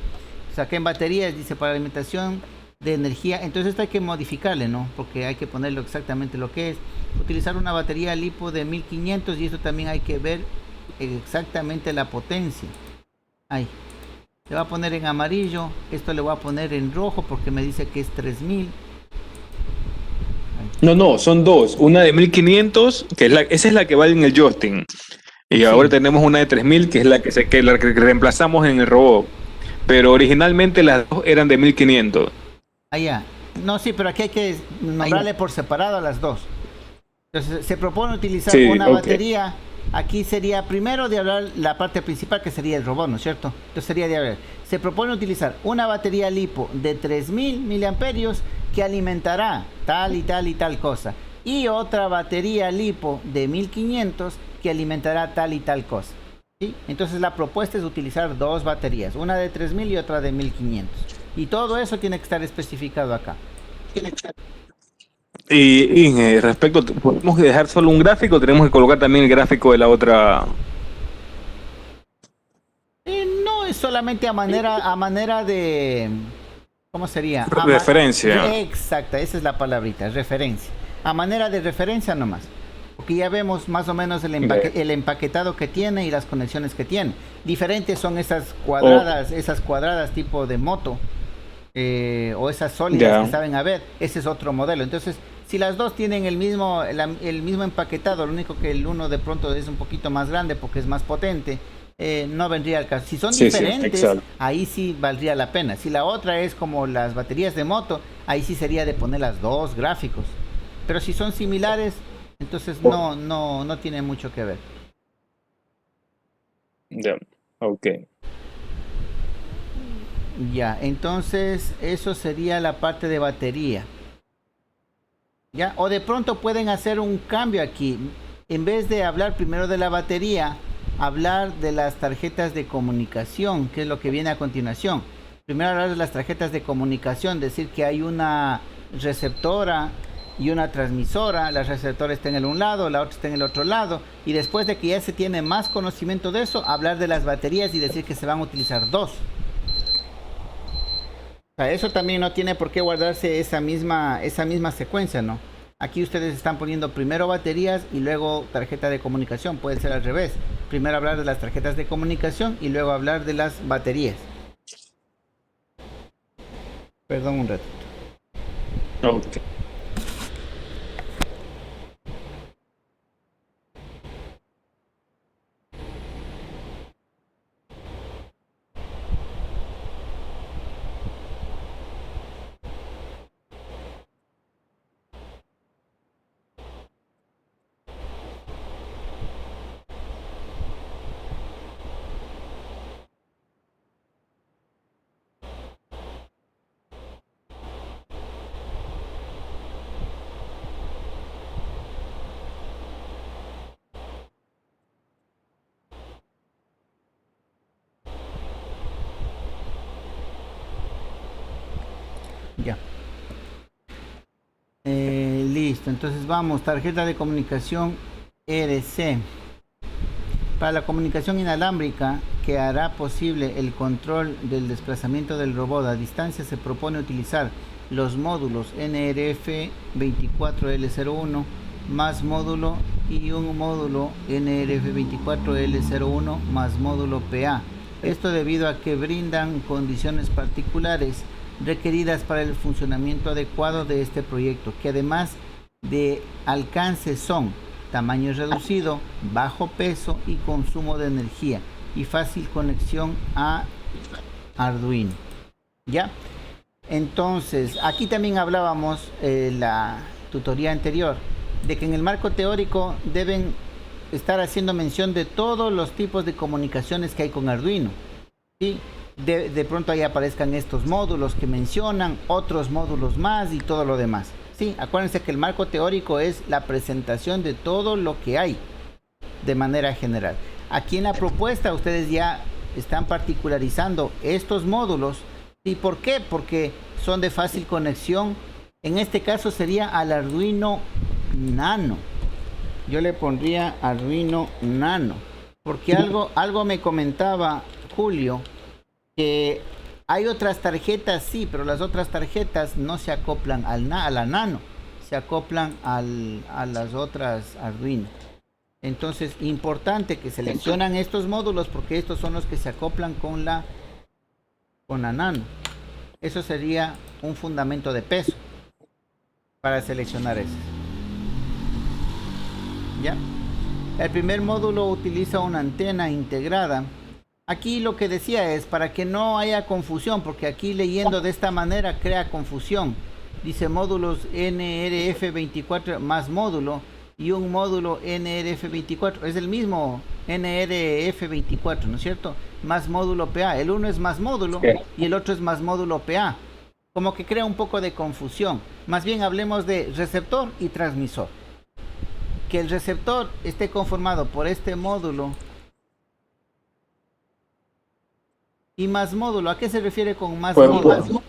Speaker 1: O sea, que en baterías dice para alimentación de energía, entonces esto hay que modificarle, ¿no? Porque hay que ponerlo exactamente lo que es. Utilizar una batería LiPo de 1500 y esto también hay que ver exactamente la potencia. Ahí. Le voy a poner en amarillo, esto le voy a poner en rojo porque me dice que es 3000.
Speaker 2: No, son dos. Una de 1500, esa es la que va en el joystick. Y ahora tenemos una de 3000, que es la que reemplazamos en el robot. Pero originalmente las dos eran de 1500.
Speaker 1: Ya. No, sí, pero aquí hay que nombrarle por separado a las dos. Entonces, se propone utilizar una batería. Aquí sería primero de hablar la parte principal, que sería el robot, ¿no es cierto? Entonces sería de hablar. Se propone utilizar una batería LiPo de 3000 miliamperios que alimentará tal y tal y tal cosa. Y otra batería LiPo de 1500 que alimentará tal y tal cosa. ¿Sí? Entonces la propuesta es utilizar dos baterías, una de 3000 y otra de 1500. Y todo eso tiene que estar especificado acá.
Speaker 2: Y respecto, ¿podemos dejar solo un gráfico? ¿Tenemos que colocar también el gráfico de la otra?
Speaker 1: No, es solamente a manera de... ¿Cómo sería?
Speaker 2: Referencia.
Speaker 1: Exacta, esa es la palabrita, referencia. A manera de referencia nomás. Porque ya vemos más o menos el empaquetado que tiene y las conexiones que tiene. Diferentes son esas cuadradas tipo de moto. O esas sólidas que saben haber. Ese es otro modelo. Entonces Si las dos tienen el mismo empaquetado, lo único que el uno de pronto es un poquito más grande porque es más potente, no vendría al caso. Si son diferentes, ahí sí valdría la pena. Si la otra es como las baterías de moto, ahí sí sería de poner las dos gráficos. Pero si son similares, entonces no tiene mucho que ver.
Speaker 2: Ya, ok.
Speaker 1: Ya, entonces eso sería la parte de batería. Ya, o de pronto pueden hacer un cambio aquí. En vez de hablar primero de la batería, hablar de las tarjetas de comunicación, que es lo que viene a continuación. Primero hablar de las tarjetas de comunicación, decir que hay una receptora y una transmisora. La receptora está en el un lado, la otra está en el otro lado. Y después de que ya se tiene más conocimiento de eso, hablar de las baterías y decir que se van a utilizar dos. O sea, eso también no tiene por qué guardarse esa misma secuencia, ¿no? Aquí ustedes están poniendo primero baterías y luego tarjeta de comunicación. Puede ser al revés. Primero hablar de las tarjetas de comunicación y luego hablar de las baterías. Perdón un ratito.
Speaker 2: Okay.
Speaker 1: Ya. Listo, entonces vamos, tarjeta de comunicación RC. Para la comunicación inalámbrica que hará posible el control del desplazamiento del robot a distancia, se propone utilizar los módulos NRF24L01 más módulo y un módulo NRF24L01 más módulo PA. Esto debido a que brindan condiciones particulares requeridas para el funcionamiento adecuado de este proyecto, que además de alcance son tamaño reducido, bajo peso y consumo de energía y fácil conexión a Arduino. ¿Ya? Entonces, aquí también hablábamos la tutoría anterior de que en el marco teórico deben estar haciendo mención de todos los tipos de comunicaciones que hay con Arduino. ¿Sí? De pronto ahí aparezcan estos módulos que mencionan, otros módulos más y todo lo demás. Sí, acuérdense que el marco teórico es la presentación de todo lo que hay de manera general. Aquí en la propuesta ustedes ya están particularizando estos módulos. ¿Y por qué? Porque son de fácil conexión. En este caso sería al Arduino Nano. Yo le pondría Arduino Nano. Porque algo me comentaba Julio, que hay otras tarjetas, sí, pero las otras tarjetas no se acoplan a la Nano, se acoplan a las otras Arduino. Entonces, importante que seleccionan estos módulos porque estos son los que se acoplan con la Nano. Eso sería un fundamento de peso para seleccionar esos. ¿Ya? El primer módulo utiliza una antena integrada. Aquí lo que decía es para que no haya confusión, porque aquí leyendo de esta manera crea confusión. Dice módulos NRF24 más módulo y un módulo NRF24. Es el mismo NRF24, ¿no es cierto? Más módulo PA. El uno es más módulo y el otro es más módulo PA. Como que crea un poco de confusión. Más bien hablemos de receptor y transmisor. Que el receptor esté conformado por este módulo y más módulo. ¿A qué se refiere con más módulo?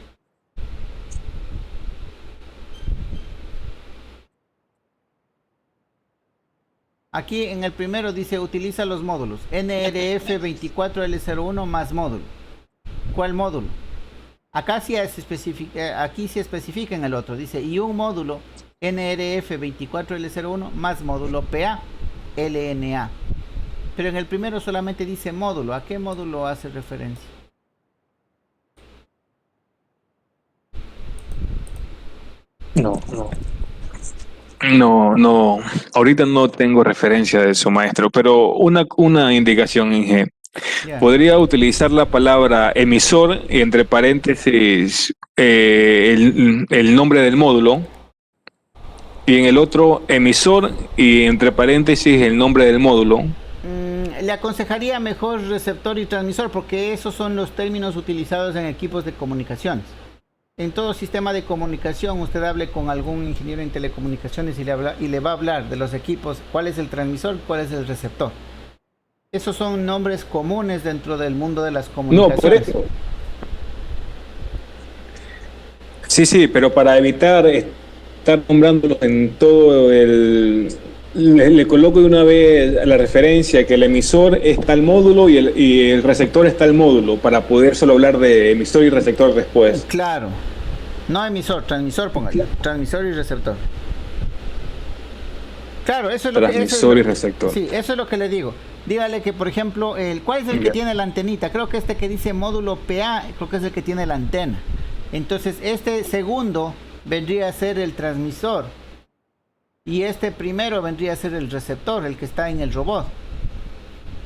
Speaker 1: Aquí en el primero dice utiliza los módulos NRF24L01 más módulo. ¿Cuál módulo? Acá sí se especifica, aquí se especifica en el otro. Dice y un módulo NRF24L01 más módulo PA LNA. Pero en el primero solamente dice módulo. ¿A qué módulo hace referencia?
Speaker 2: No. No, no, ahorita no tengo referencia de eso, maestro, pero una indicación, Inge.
Speaker 1: Ya.
Speaker 2: Podría utilizar la palabra emisor y entre paréntesis el nombre del módulo, y en el otro emisor y entre paréntesis el nombre del módulo.
Speaker 1: Le aconsejaría mejor receptor y transmisor porque esos son los términos utilizados en equipos de comunicaciones. En todo sistema de comunicación usted hable con algún ingeniero en telecomunicaciones y le va a hablar de los equipos, cuál es el transmisor, cuál es el receptor. Esos son nombres comunes dentro del mundo de las
Speaker 2: No, por
Speaker 1: comunicaciones.
Speaker 2: eso. Sí, pero para evitar estar nombrándolos en todo le coloco de una vez la referencia que el emisor es tal módulo y el receptor es tal módulo, para poder solo hablar de emisor y receptor después.
Speaker 1: Claro. No emisor, transmisor, póngale. Transmisor y receptor. Claro, eso es lo
Speaker 2: Transmisor
Speaker 1: que...
Speaker 2: y receptor.
Speaker 1: Sí, eso es lo que le digo. Dígale que, por ejemplo, ¿cuál es el que tiene la antenita? Creo que este que dice módulo PA, creo que es el que tiene la antena. Entonces, este segundo vendría a ser el transmisor. Y este primero vendría a ser el receptor, el que está en el robot.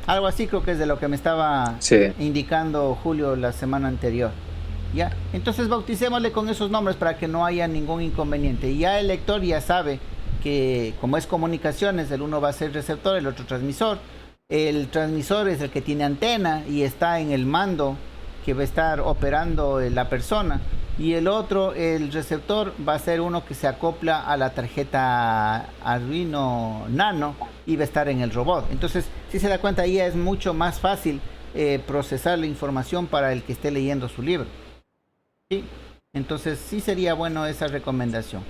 Speaker 1: Algo así creo que es de lo que me estaba indicando Julio la semana anterior. ¿Ya? Entonces bauticémosle con esos nombres para que no haya ningún inconveniente. Y ya el lector ya sabe que como es comunicaciones, el uno va a ser receptor, el otro transmisor. El transmisor es el que tiene antena y está en el mando que va a estar operando la persona. Y el otro, el receptor, va a ser uno que se acopla a la tarjeta Arduino Nano y va a estar en el robot. Entonces, si se da cuenta, ahí es mucho más fácil procesar la información para el que esté leyendo su libro. ¿Sí? Entonces, sí sería bueno esa recomendación.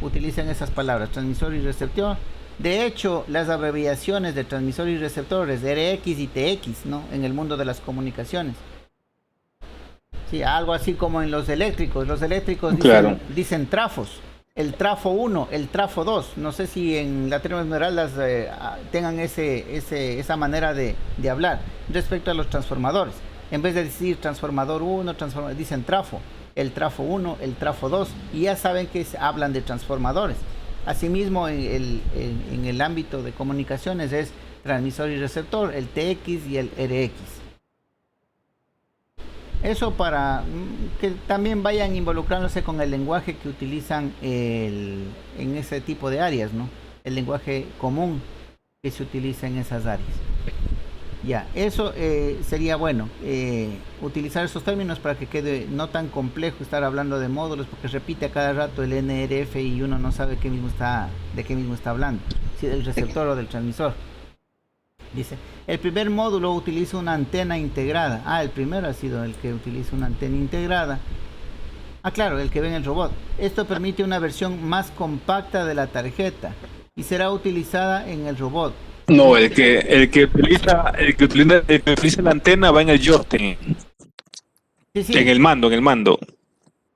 Speaker 1: Utilicen esas palabras, transmisor y receptor. De hecho, las abreviaciones de transmisor y receptor es RX y TX, ¿no? En el mundo de las comunicaciones. Sí, algo así como en los eléctricos. Los eléctricos dicen trafos. El trafo 1, el trafo 2. No sé si en la termoesmeraldas tengan esa manera de hablar. Respecto a los transformadores. En vez de decir transformador 1, dicen trafo. El trafo 1, el trafo 2. Y ya saben que hablan de transformadores. Asimismo, en el ámbito de comunicaciones es transmisor y receptor, el TX y el RX. Eso para que también vayan involucrándose con el lenguaje que utilizan en ese tipo de áreas, ¿no? El lenguaje común que se utiliza en esas áreas. Ya, eso sería bueno, utilizar esos términos para que quede no tan complejo estar hablando de módulos, porque repite a cada rato el NRF y uno no sabe de qué mismo está hablando, si del receptor o del transmisor. Dice, el primer módulo utiliza una antena integrada. El primero ha sido el que utiliza una antena integrada. Claro, el que ve en el robot. Esto permite una versión más compacta de la tarjeta y será utilizada en el robot.
Speaker 2: No, el que utiliza la antena va en el joystick.
Speaker 1: Sí.
Speaker 2: En el mando.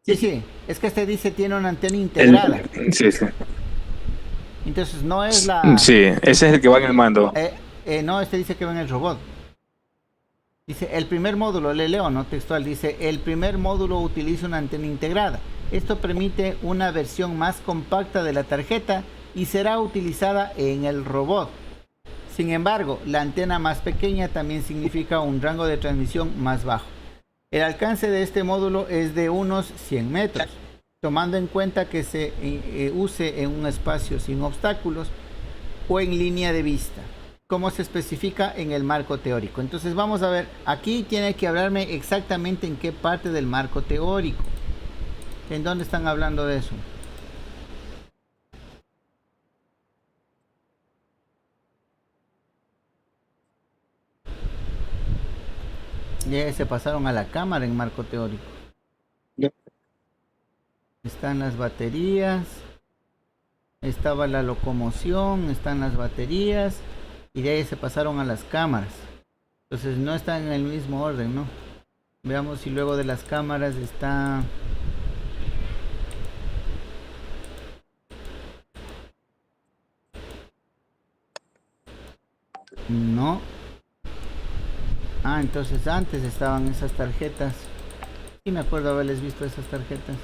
Speaker 1: Sí. Es que este dice tiene una antena integrada.
Speaker 2: Sí.
Speaker 1: Entonces no es la...
Speaker 2: Sí, ese es el que va en el mando.
Speaker 1: No, este dice que va en el robot. Dice, el primer módulo, le leo, no textual, dice, el primer módulo utiliza una antena integrada. Esto permite una versión más compacta de la tarjeta y será utilizada en el robot. Sin embargo, la antena más pequeña también significa un rango de transmisión más bajo. El alcance de este módulo es de unos 100 metros, tomando en cuenta que se use en un espacio sin obstáculos o en línea de vista, como se especifica en el marco teórico. Entonces vamos a ver, aquí tiene que hablarme exactamente en qué parte del marco teórico, en dónde están hablando de eso. Ya se pasaron a la cámara en marco teórico. Están las baterías, estaba la locomoción, están las baterías y de ahí se pasaron a las cámaras. Entonces no están en el mismo orden, ¿no? Veamos si luego de las cámaras está... No. Entonces antes estaban esas tarjetas. Sí me acuerdo haberles visto esas tarjetas.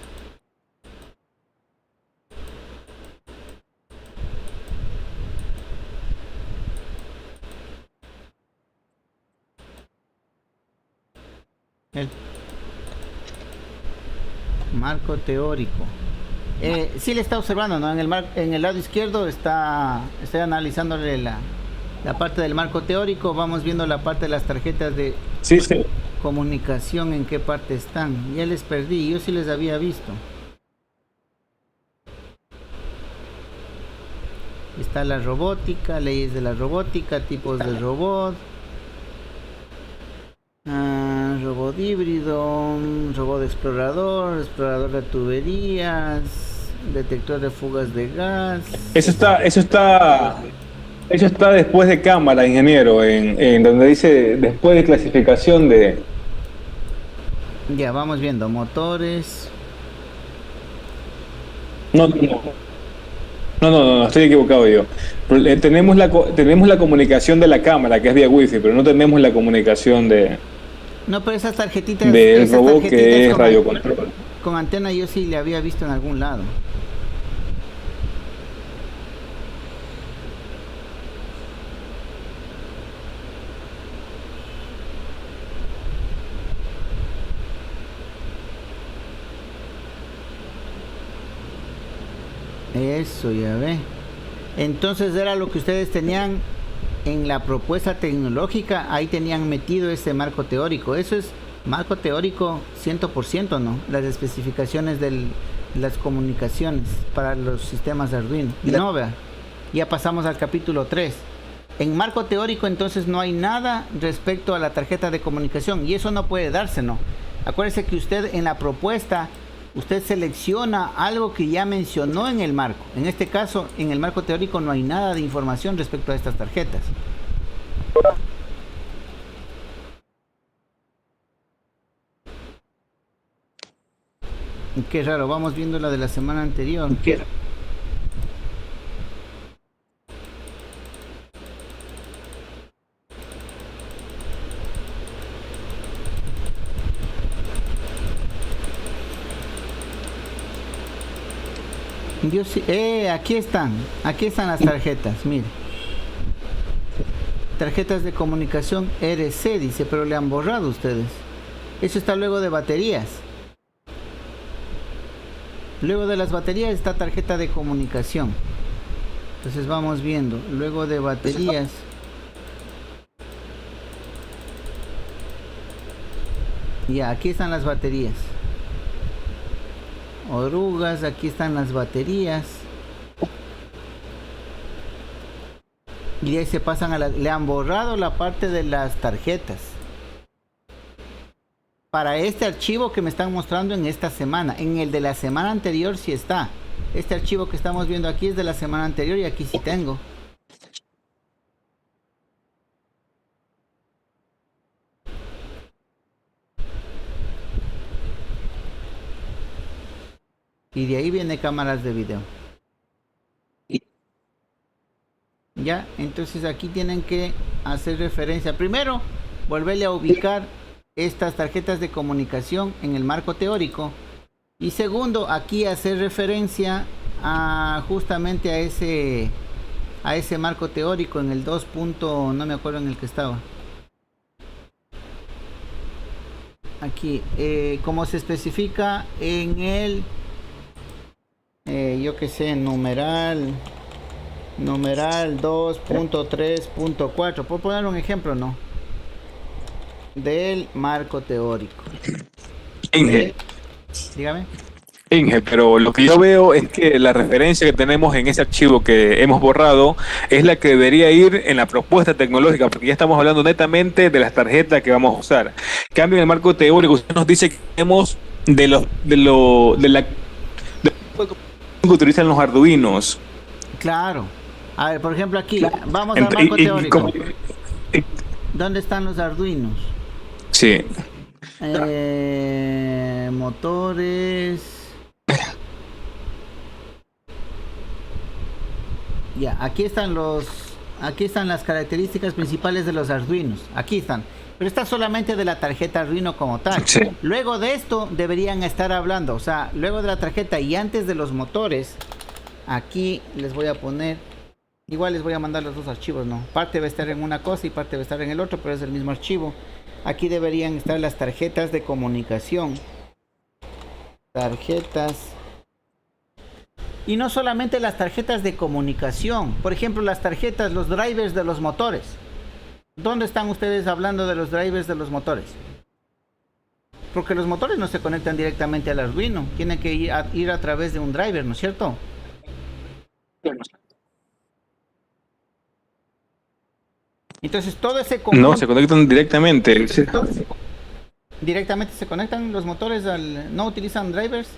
Speaker 1: El marco teórico. Sí le está observando, ¿no? En el lado izquierdo estoy analizándole la parte del marco teórico. Vamos viendo la parte de las tarjetas de
Speaker 2: Sí, sí.
Speaker 1: comunicación, en qué parte están. Ya les perdí, yo sí les había visto. Está la robótica, leyes de la robótica, tipos de robot. Robot híbrido, robot explorador, explorador de tuberías, detector de fugas de gas.
Speaker 2: Eso está después de cámara, ingeniero, en donde dice después de clasificación de.
Speaker 1: Ya, vamos viendo motores.
Speaker 2: No, no, no. No, estoy equivocado yo. Tenemos la comunicación de la cámara, que es vía wifi, pero no tenemos la comunicación
Speaker 1: No, pero esas tarjetitas,
Speaker 2: del
Speaker 1: esas
Speaker 2: robot, que
Speaker 1: tarjetitas
Speaker 2: es radiocontrol.
Speaker 1: con antena yo sí le había visto en algún lado. Eso, ya ve. Entonces era lo que ustedes tenían en la propuesta tecnológica, ahí tenían metido ese marco teórico. Eso es marco teórico 100%, ¿no? Las especificaciones de las comunicaciones para los sistemas de Arduino. No, vea. Ya pasamos al capítulo 3. En marco teórico entonces no hay nada respecto a la tarjeta de comunicación, y eso no puede darse, ¿no? Acuérdese que usted en la propuesta usted selecciona algo que ya mencionó en el marco. En este caso, en el marco teórico no hay nada de información respecto a estas tarjetas. Qué raro, vamos viendo la de la semana anterior. Yo sí, aquí están las tarjetas, mire. Tarjetas de comunicación RC, dice, pero le han borrado ustedes. Eso está luego de baterías. Luego de las baterías está tarjeta de comunicación. Entonces vamos viendo, luego de baterías. Ya, aquí están las baterías. Orugas, aquí están las baterías. Y de ahí se pasan le han borrado la parte de las tarjetas. Para este archivo que me están mostrando en esta semana. En el de la semana anterior sí está. Este archivo que estamos viendo aquí es de la semana anterior y aquí sí tengo. Y de ahí viene cámaras de video. Ya, entonces aquí tienen que hacer referencia. Primero, volverle a ubicar estas tarjetas de comunicación en el marco teórico. Y segundo, aquí hacer referencia justamente a ese marco teórico en el 2. No me acuerdo en el que estaba. Aquí, como se especifica en el yo que sé, numeral 2.3.4, por poner un ejemplo, ¿no? Del marco teórico.
Speaker 2: Inge,
Speaker 1: Dígame.
Speaker 2: pero lo que yo veo es que la referencia que tenemos en ese archivo que hemos borrado es la que debería ir en la propuesta tecnológica, porque ya estamos hablando netamente de las tarjetas que vamos a usar. En cambio, en el marco teórico, usted nos dice que tenemos de la que utilizan los arduinos.
Speaker 1: Claro. A ver, por ejemplo aquí, vamos al marco teórico. ¿Dónde están los arduinos?
Speaker 2: Sí.
Speaker 1: Motores. Ya, aquí están las características principales de los arduinos. Aquí están. Pero está solamente de la tarjeta Arduino como tal.
Speaker 2: Sí.
Speaker 1: Luego de esto deberían estar hablando, o sea, luego de la tarjeta y antes de los motores, aquí les voy a poner, igual les voy a mandar los dos archivos, ¿no? Parte va a estar en una cosa y parte va a estar en el otro, pero es el mismo archivo. Aquí deberían estar las tarjetas de comunicación. Tarjetas. Y no solamente las tarjetas de comunicación. Por ejemplo, las tarjetas, los drivers de los motores. ¿Dónde están ustedes hablando de los drivers de los motores? Porque los motores no se conectan directamente al Arduino. Tienen que ir a través de un driver, ¿no es cierto? Entonces todo ese conjunto...
Speaker 2: No, se conectan directamente.
Speaker 1: ¿Directamente se conectan los motores al... no utilizan drivers?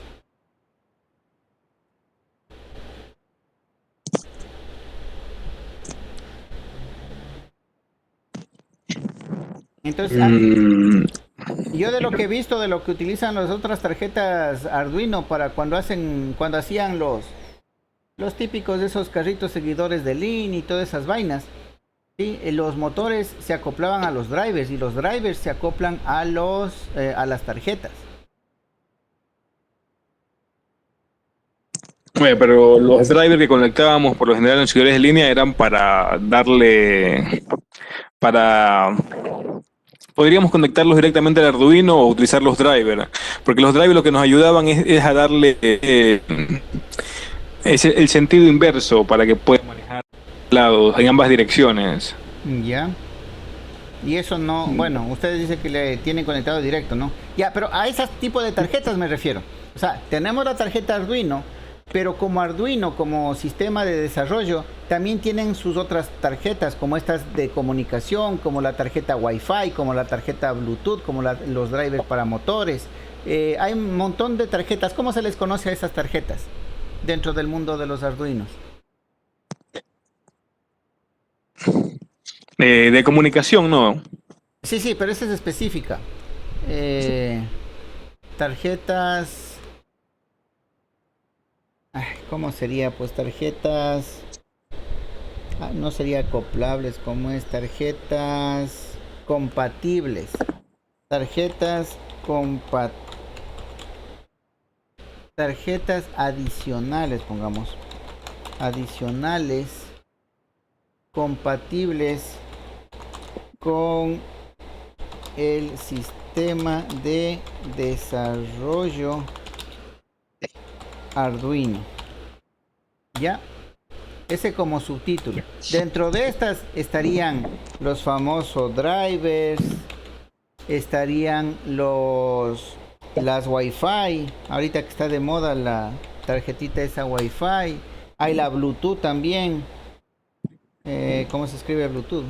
Speaker 1: Entonces, yo de lo que he visto, de lo que utilizan las otras tarjetas Arduino para cuando hacían los típicos de esos carritos seguidores de Lean y todas esas vainas, ¿sí? Los motores se acoplaban a los drivers y los drivers se acoplan a las tarjetas.
Speaker 2: Bueno, pero los drivers que conectábamos por lo general en los seguidores de línea eran podríamos conectarlos directamente al Arduino o utilizar los drivers, porque los drivers lo que nos ayudaban es a darle el sentido inverso para que puedan manejar lados en ambas direcciones.
Speaker 1: Ya. Y eso no, bueno, ustedes dicen que le tienen conectado directo, ¿no? Ya, pero a ese tipo de tarjetas me refiero. O sea, tenemos la tarjeta Arduino, pero como Arduino, como sistema de desarrollo, también tienen sus otras tarjetas, como estas de comunicación, como la tarjeta Wi-Fi, como la tarjeta Bluetooth, como los drivers para motores. Hay un montón de tarjetas. ¿Cómo se les conoce a esas tarjetas dentro del mundo de los Arduinos?
Speaker 2: De comunicación, ¿no?
Speaker 1: Sí, pero esa es específica. Tarjetas... ¿cómo sería? Pues tarjetas... no sería acoplables, ¿cómo es? Tarjetas compatibles. Tarjetas tarjetas adicionales, pongamos. Adicionales. Compatibles con el sistema de desarrollo Arduino. ¿Ya? Ese como subtítulo. Dentro de estas estarían los famosos drivers, estarían las Wi-Fi, ahorita que está de moda la tarjetita esa Wi-Fi, hay la Bluetooth también. ¿Cómo se escribe Bluetooth?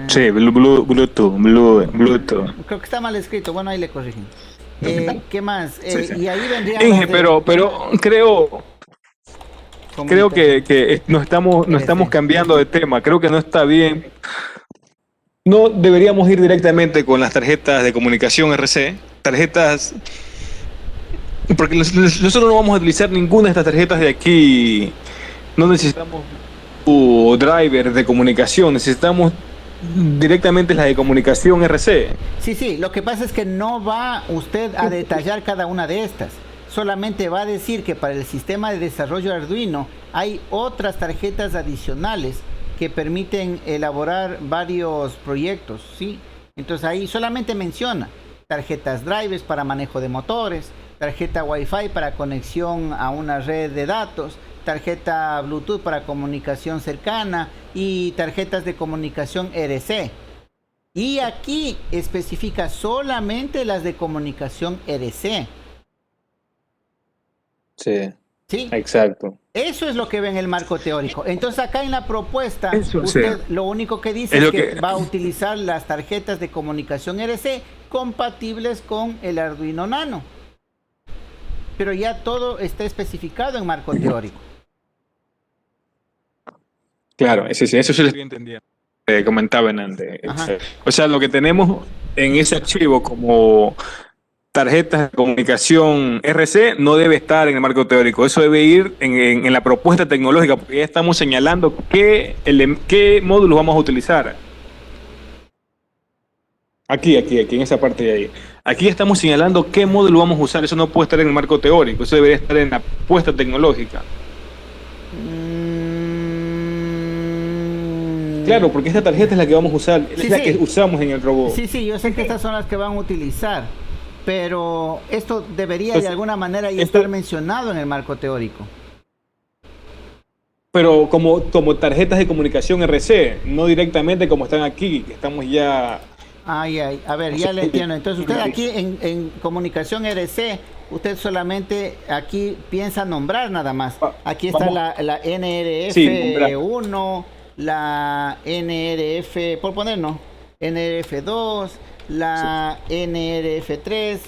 Speaker 2: Sí, Bluetooth.
Speaker 1: Creo que está mal escrito, bueno, ahí le corrigen. ¿Qué más?
Speaker 2: Sí.
Speaker 1: Y ahí vendrían
Speaker 2: Inge, pero creo que nos estamos cambiando de tema. Creo que no está bien. No deberíamos ir directamente con las tarjetas de comunicación RC, porque nosotros no vamos a utilizar ninguna de estas tarjetas de aquí. No necesitamos driver de comunicación, necesitamos directamente las de comunicación RC.
Speaker 1: Sí, lo que pasa es que no va usted a detallar cada una de estas. Solamente va a decir que para el sistema de desarrollo Arduino hay otras tarjetas adicionales que permiten elaborar varios proyectos, ¿sí? Entonces ahí solamente menciona tarjetas drivers para manejo de motores, tarjeta Wi-Fi para conexión a una red de datos, tarjeta Bluetooth para comunicación cercana y tarjetas de comunicación RC. Y aquí especifica solamente las de comunicación RC.
Speaker 2: Sí.
Speaker 1: ¿Sí?
Speaker 2: Exacto.
Speaker 1: Eso es lo que ve en el marco teórico. Entonces acá en la propuesta,
Speaker 2: Eso,
Speaker 1: usted
Speaker 2: sí,
Speaker 1: lo único que dice es que va a utilizar las tarjetas de comunicación RC compatibles con el Arduino Nano. Pero ya todo está especificado en marco teórico.
Speaker 2: Claro, eso sí lo estoy entendiendo. Comentaban antes. O sea, lo que tenemos en ese archivo como tarjetas de comunicación RC no debe estar en el marco teórico. Eso debe ir en la propuesta tecnológica, porque ya estamos señalando qué módulos vamos a utilizar. Aquí, en esa parte de ahí. Aquí estamos señalando qué módulo vamos a usar. Eso no puede estar en el marco teórico. Eso debería estar en la propuesta tecnológica. Claro, porque esta tarjeta es la que vamos a usar,
Speaker 1: Sí,
Speaker 2: es la
Speaker 1: sí.
Speaker 2: que usamos en el robot.
Speaker 1: Sí, yo sé que estas son las que van a utilizar, pero esto debería de
Speaker 2: Entonces,
Speaker 1: alguna manera ya estar
Speaker 2: esto,
Speaker 1: mencionado en el marco teórico.
Speaker 2: pero como tarjetas de comunicación RC, no directamente como están aquí, que estamos ya.
Speaker 1: Ay, a ver,
Speaker 2: No sé,
Speaker 1: ya le entiendo. Entonces usted aquí en comunicación RC, usted solamente aquí piensa nombrar nada más. Aquí está
Speaker 2: vamos,
Speaker 1: la
Speaker 2: sí, nombrar.
Speaker 1: NRF1, la NRF, por poner, ¿no? NRF2,
Speaker 2: Sí.
Speaker 1: la NRF3,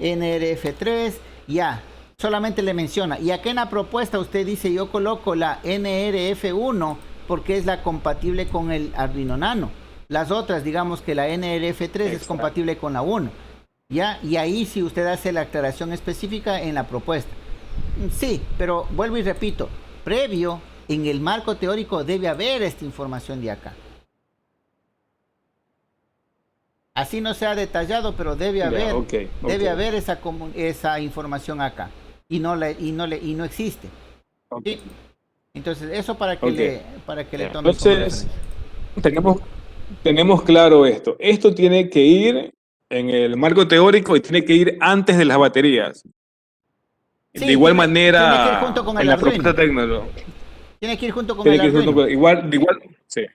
Speaker 1: NRF3, ya. Solamente le menciona. Y acá en la propuesta usted dice, yo coloco la NRF1 porque es la compatible con el Arduino Nano. Las otras, digamos que la NRF3 es
Speaker 2: Exacto.
Speaker 1: compatible con la 1. ¿Ya? Y ahí sí usted hace la aclaración específica en la propuesta. Sí, pero vuelvo y repito, previo, en el marco teórico debe haber esta información de acá. Así no sea detallado, pero
Speaker 2: Ya, ok, ok.
Speaker 1: debe haber esa información acá. Y no existe. ¿Sí?
Speaker 2: Ok.
Speaker 1: Entonces, eso
Speaker 2: Ok.
Speaker 1: para que le
Speaker 2: Ya.
Speaker 1: tomen como
Speaker 2: Entonces,
Speaker 1: referencia.
Speaker 2: tenemos, tenemos claro esto. Esto tiene que ir en el marco teórico y tiene que ir antes de las baterías. De
Speaker 1: Sí,
Speaker 2: igual
Speaker 1: tiene que ir junto
Speaker 2: manera,
Speaker 1: con
Speaker 2: en
Speaker 1: el
Speaker 2: la propuesta
Speaker 1: Arduino.
Speaker 2: tecnológica,
Speaker 1: Tiene que ir junto con el
Speaker 2: tiene que ir
Speaker 1: Arduino.
Speaker 2: sí,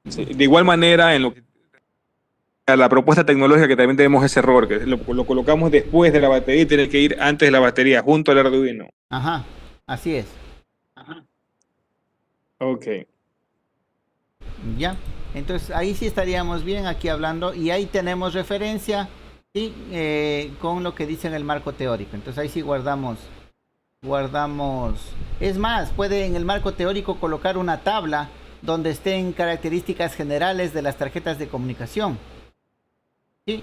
Speaker 2: sí. De igual manera, en lo que a la propuesta tecnológica que también tenemos ese error, que lo colocamos después de la batería y tiene que ir antes de la batería, junto al Arduino.
Speaker 1: Ajá, así es.
Speaker 2: Ok.
Speaker 1: Ya. Entonces ahí sí estaríamos bien aquí hablando y ahí tenemos referencia, ¿sí? Con lo que dice en el marco teórico. Entonces ahí sí guardamos. Es más, puede en el marco teórico colocar una tabla donde estén características generales de las tarjetas de comunicación. ¿Sí?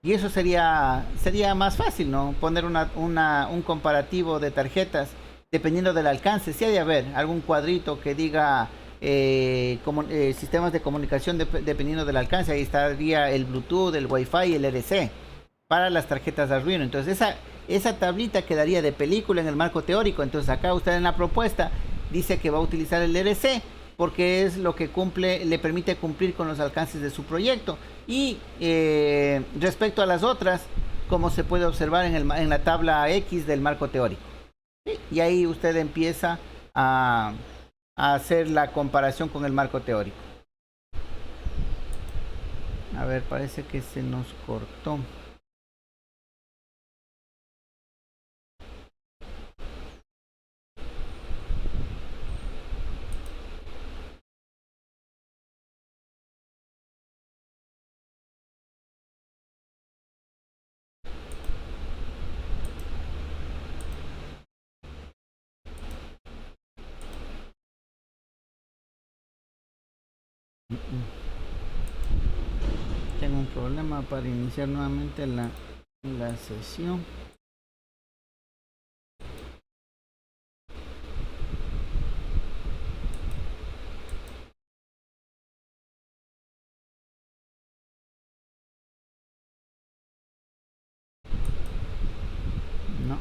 Speaker 1: Y eso sería más fácil, ¿no? Poner un comparativo de tarjetas dependiendo del alcance. Si hay de haber algún cuadrito que diga sistemas de comunicación dependiendo del alcance. Ahí estaría el Bluetooth, el Wi-Fi y el RC para las tarjetas de Arduino. Entonces esa tablita quedaría de película en el marco teórico. Entonces acá usted en la propuesta dice que va a utilizar el RC porque es lo que le permite cumplir con los alcances de su proyecto. Y respecto a las otras, como se puede observar en la tabla X del marco teórico. ¿Sí? Y ahí usted empieza a, a hacer la comparación con el marco teórico. A ver, parece que se nos cortó. Tengo un problema para iniciar nuevamente la sesión. No,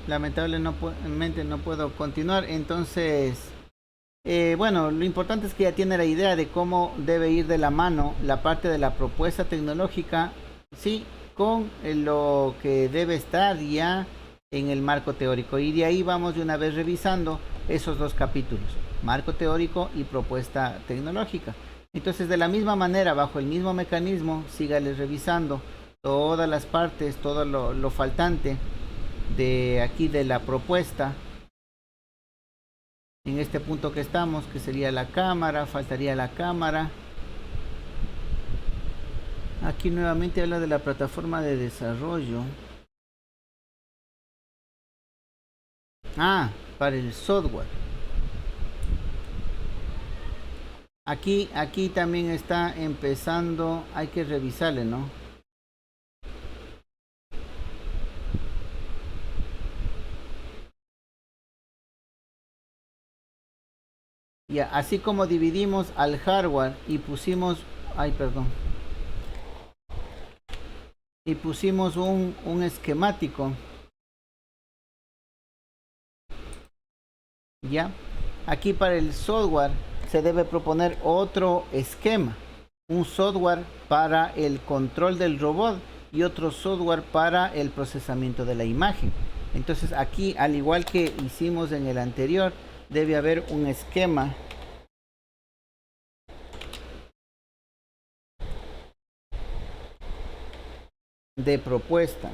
Speaker 1: lamentablemente no puedo continuar. Entonces, bueno, lo importante es que ya tiene la idea de cómo debe ir de la mano la parte de la propuesta tecnológica, sí, con lo que debe estar ya en el marco teórico. Y de ahí vamos de una vez revisando esos dos capítulos, marco teórico y propuesta tecnológica. Entonces, de la misma manera, bajo el mismo mecanismo, sígale revisando todas las partes, todo lo faltante de aquí de la propuesta en este punto que estamos, que sería la cámara, faltaría la cámara. Aquí nuevamente habla de la plataforma de desarrollo. Ah, para el software. Aquí también está empezando, hay que revisarle, ¿no? Ya, así como dividimos al hardware y pusimos, ay, perdón, y pusimos un esquemático, ya. Aquí para el software se debe proponer otro esquema, un software para el control del robot y otro software para el procesamiento de la imagen. Entonces aquí, al igual que hicimos en el anterior, debe haber un esquema de propuesta.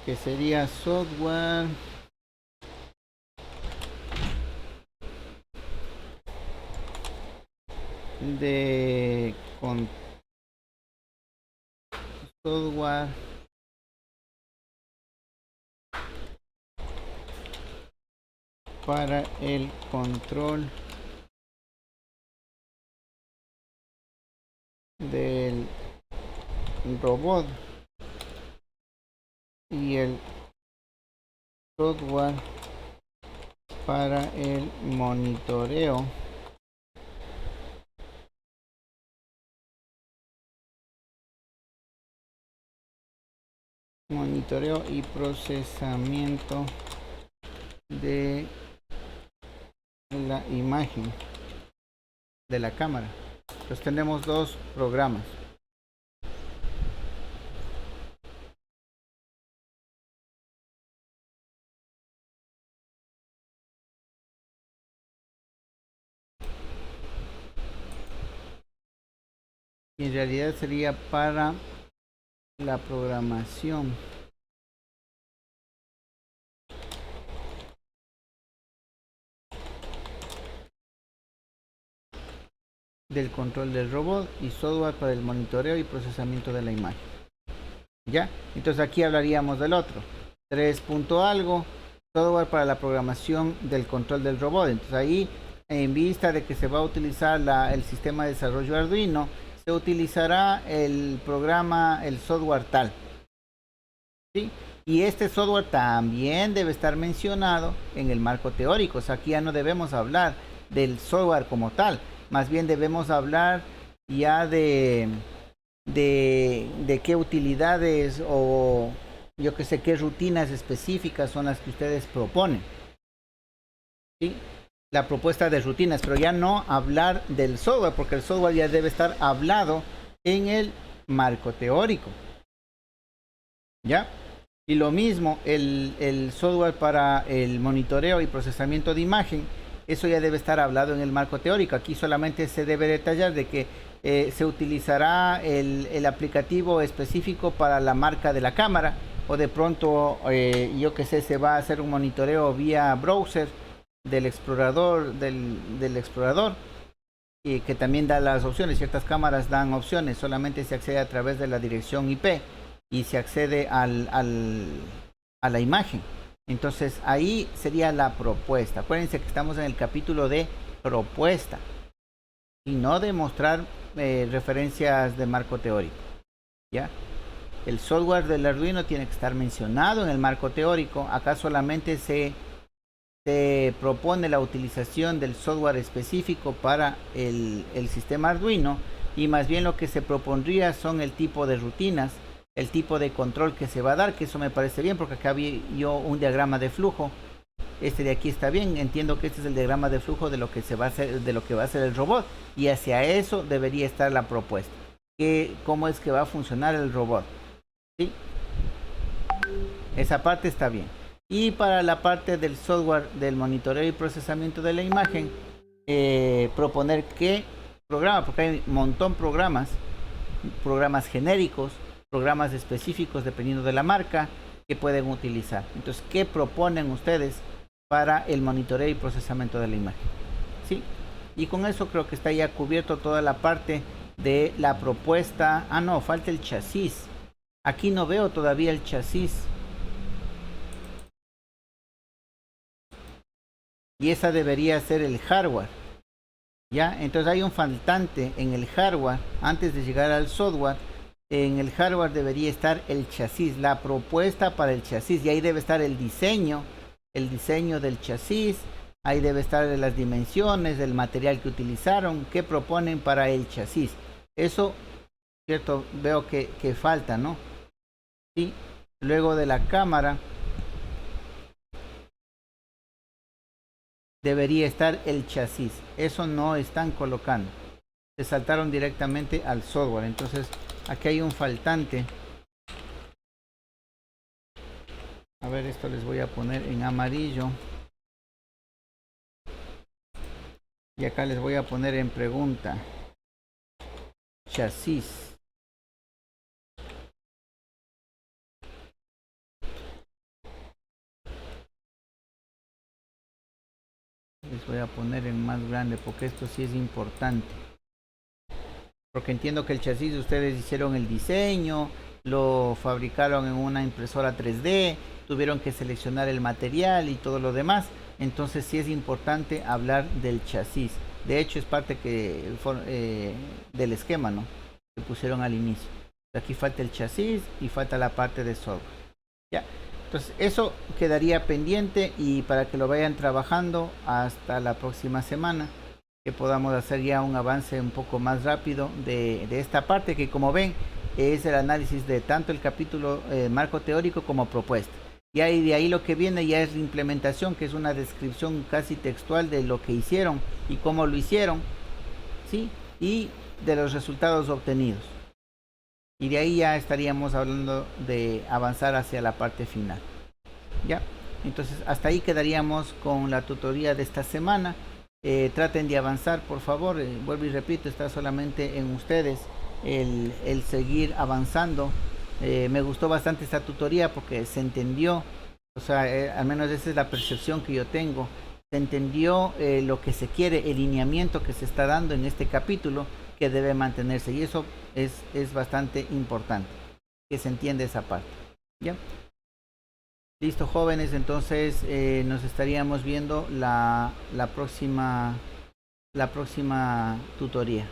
Speaker 1: Que sería software de software para el control del robot y el software para el monitoreo y procesamiento de la imagen de la cámara. Entonces tenemos dos programas. Y en realidad sería para la programación del control del robot y software para el monitoreo y procesamiento de la imagen. ¿Ya? Entonces aquí hablaríamos del otro. 3 punto algo, software para la programación del control del robot. Entonces ahí, en vista de que se va a utilizar el sistema de desarrollo Arduino, se utilizará el programa, el software tal. ¿Sí? Y este software también debe estar mencionado en el marco teórico. O sea, aquí ya no debemos hablar del software como tal. Más bien debemos hablar ya de qué utilidades o yo que sé qué rutinas específicas son las que ustedes proponen. ¿Sí? La propuesta de rutinas, pero ya no hablar del software, porque el software ya debe estar hablado en el marco teórico. ¿Ya? Y lo mismo, el software para el monitoreo y procesamiento de imagen, eso ya debe estar hablado en el marco teórico. Aquí solamente se debe detallar de que se utilizará el aplicativo específico para la marca de la cámara, o de pronto, yo que sé, se va a hacer un monitoreo vía browser del explorador, del explorador, y que también da las opciones. Ciertas cámaras dan opciones, solamente se accede a través de la dirección IP y se accede a la imagen. Entonces ahí sería la propuesta. Acuérdense que estamos en el capítulo de propuesta y no de mostrar referencias de marco teórico. ¿Ya? El software del Arduino tiene que estar mencionado en el marco teórico. Acá solamente se propone la utilización del software específico para el sistema Arduino, y más bien lo que se propondría son el tipo de rutinas, el tipo de control que se va a dar, que eso me parece bien porque acá vi yo un diagrama de flujo. Este de aquí está bien, entiendo que este es el diagrama de flujo de lo que se va a hacer, de lo que va a hacer el robot, y hacia eso debería estar la propuesta. ¿Cómo es que va a funcionar el robot? ¿Sí? Esa parte está bien. Y para la parte del software del monitoreo y procesamiento de la imagen, proponer qué programa, porque hay un montón de programas genéricos, programas específicos dependiendo de la marca que pueden utilizar. Entonces, ¿qué proponen ustedes para el monitoreo y procesamiento de la imagen? ¿Sí? Y con eso creo que está ya cubierto toda la parte de la propuesta. Ah, no, falta el chasis. Aquí no veo todavía el chasis. Y esa debería ser el hardware. ¿Ya? Entonces hay un faltante en el hardware antes de llegar al software. En el hardware debería estar el chasis, la propuesta para el chasis, y ahí debe estar el diseño del chasis, ahí debe estar las dimensiones del material que utilizaron, qué proponen para el chasis. Eso ¿cierto? Veo que falta, ¿no? Y luego de la cámara debería estar el chasis. Eso no están colocando. Se saltaron directamente al software. Entonces aquí hay un faltante. A ver, esto les voy a poner en amarillo. Y acá les voy a poner en pregunta. Chasis. Les voy a poner en más grande porque esto sí es importante. Porque entiendo que el chasis ustedes hicieron el diseño, lo fabricaron en una impresora 3D, tuvieron que seleccionar el material y todo lo demás. Entonces sí es importante hablar del chasis. De hecho es parte del esquema, ¿no? Que pusieron al inicio. Aquí falta el chasis y falta la parte de software. Ya. Entonces eso quedaría pendiente y para que lo vayan trabajando hasta la próxima semana, que podamos hacer ya un avance un poco más rápido de esta parte, que como ven es el análisis de tanto el capítulo marco teórico como propuesta. Y ahí, de ahí lo que viene ya es la implementación, que es una descripción casi textual de lo que hicieron y cómo lo hicieron, ¿sí? Y de los resultados obtenidos. Y de ahí ya estaríamos hablando de avanzar hacia la parte final. ¿Ya? Entonces hasta ahí quedaríamos con la tutoría de esta semana. Traten de avanzar, por favor. Vuelvo y repito, está solamente en ustedes el seguir avanzando. Me gustó bastante esta tutoría porque se entendió, o sea, al menos esa es la percepción que yo tengo. Se entendió lo que se quiere, el lineamiento que se está dando en este capítulo, que debe mantenerse, y eso es bastante importante que se entienda esa parte. ¿Ya? Listo, jóvenes, entonces nos estaríamos viendo la próxima tutoría.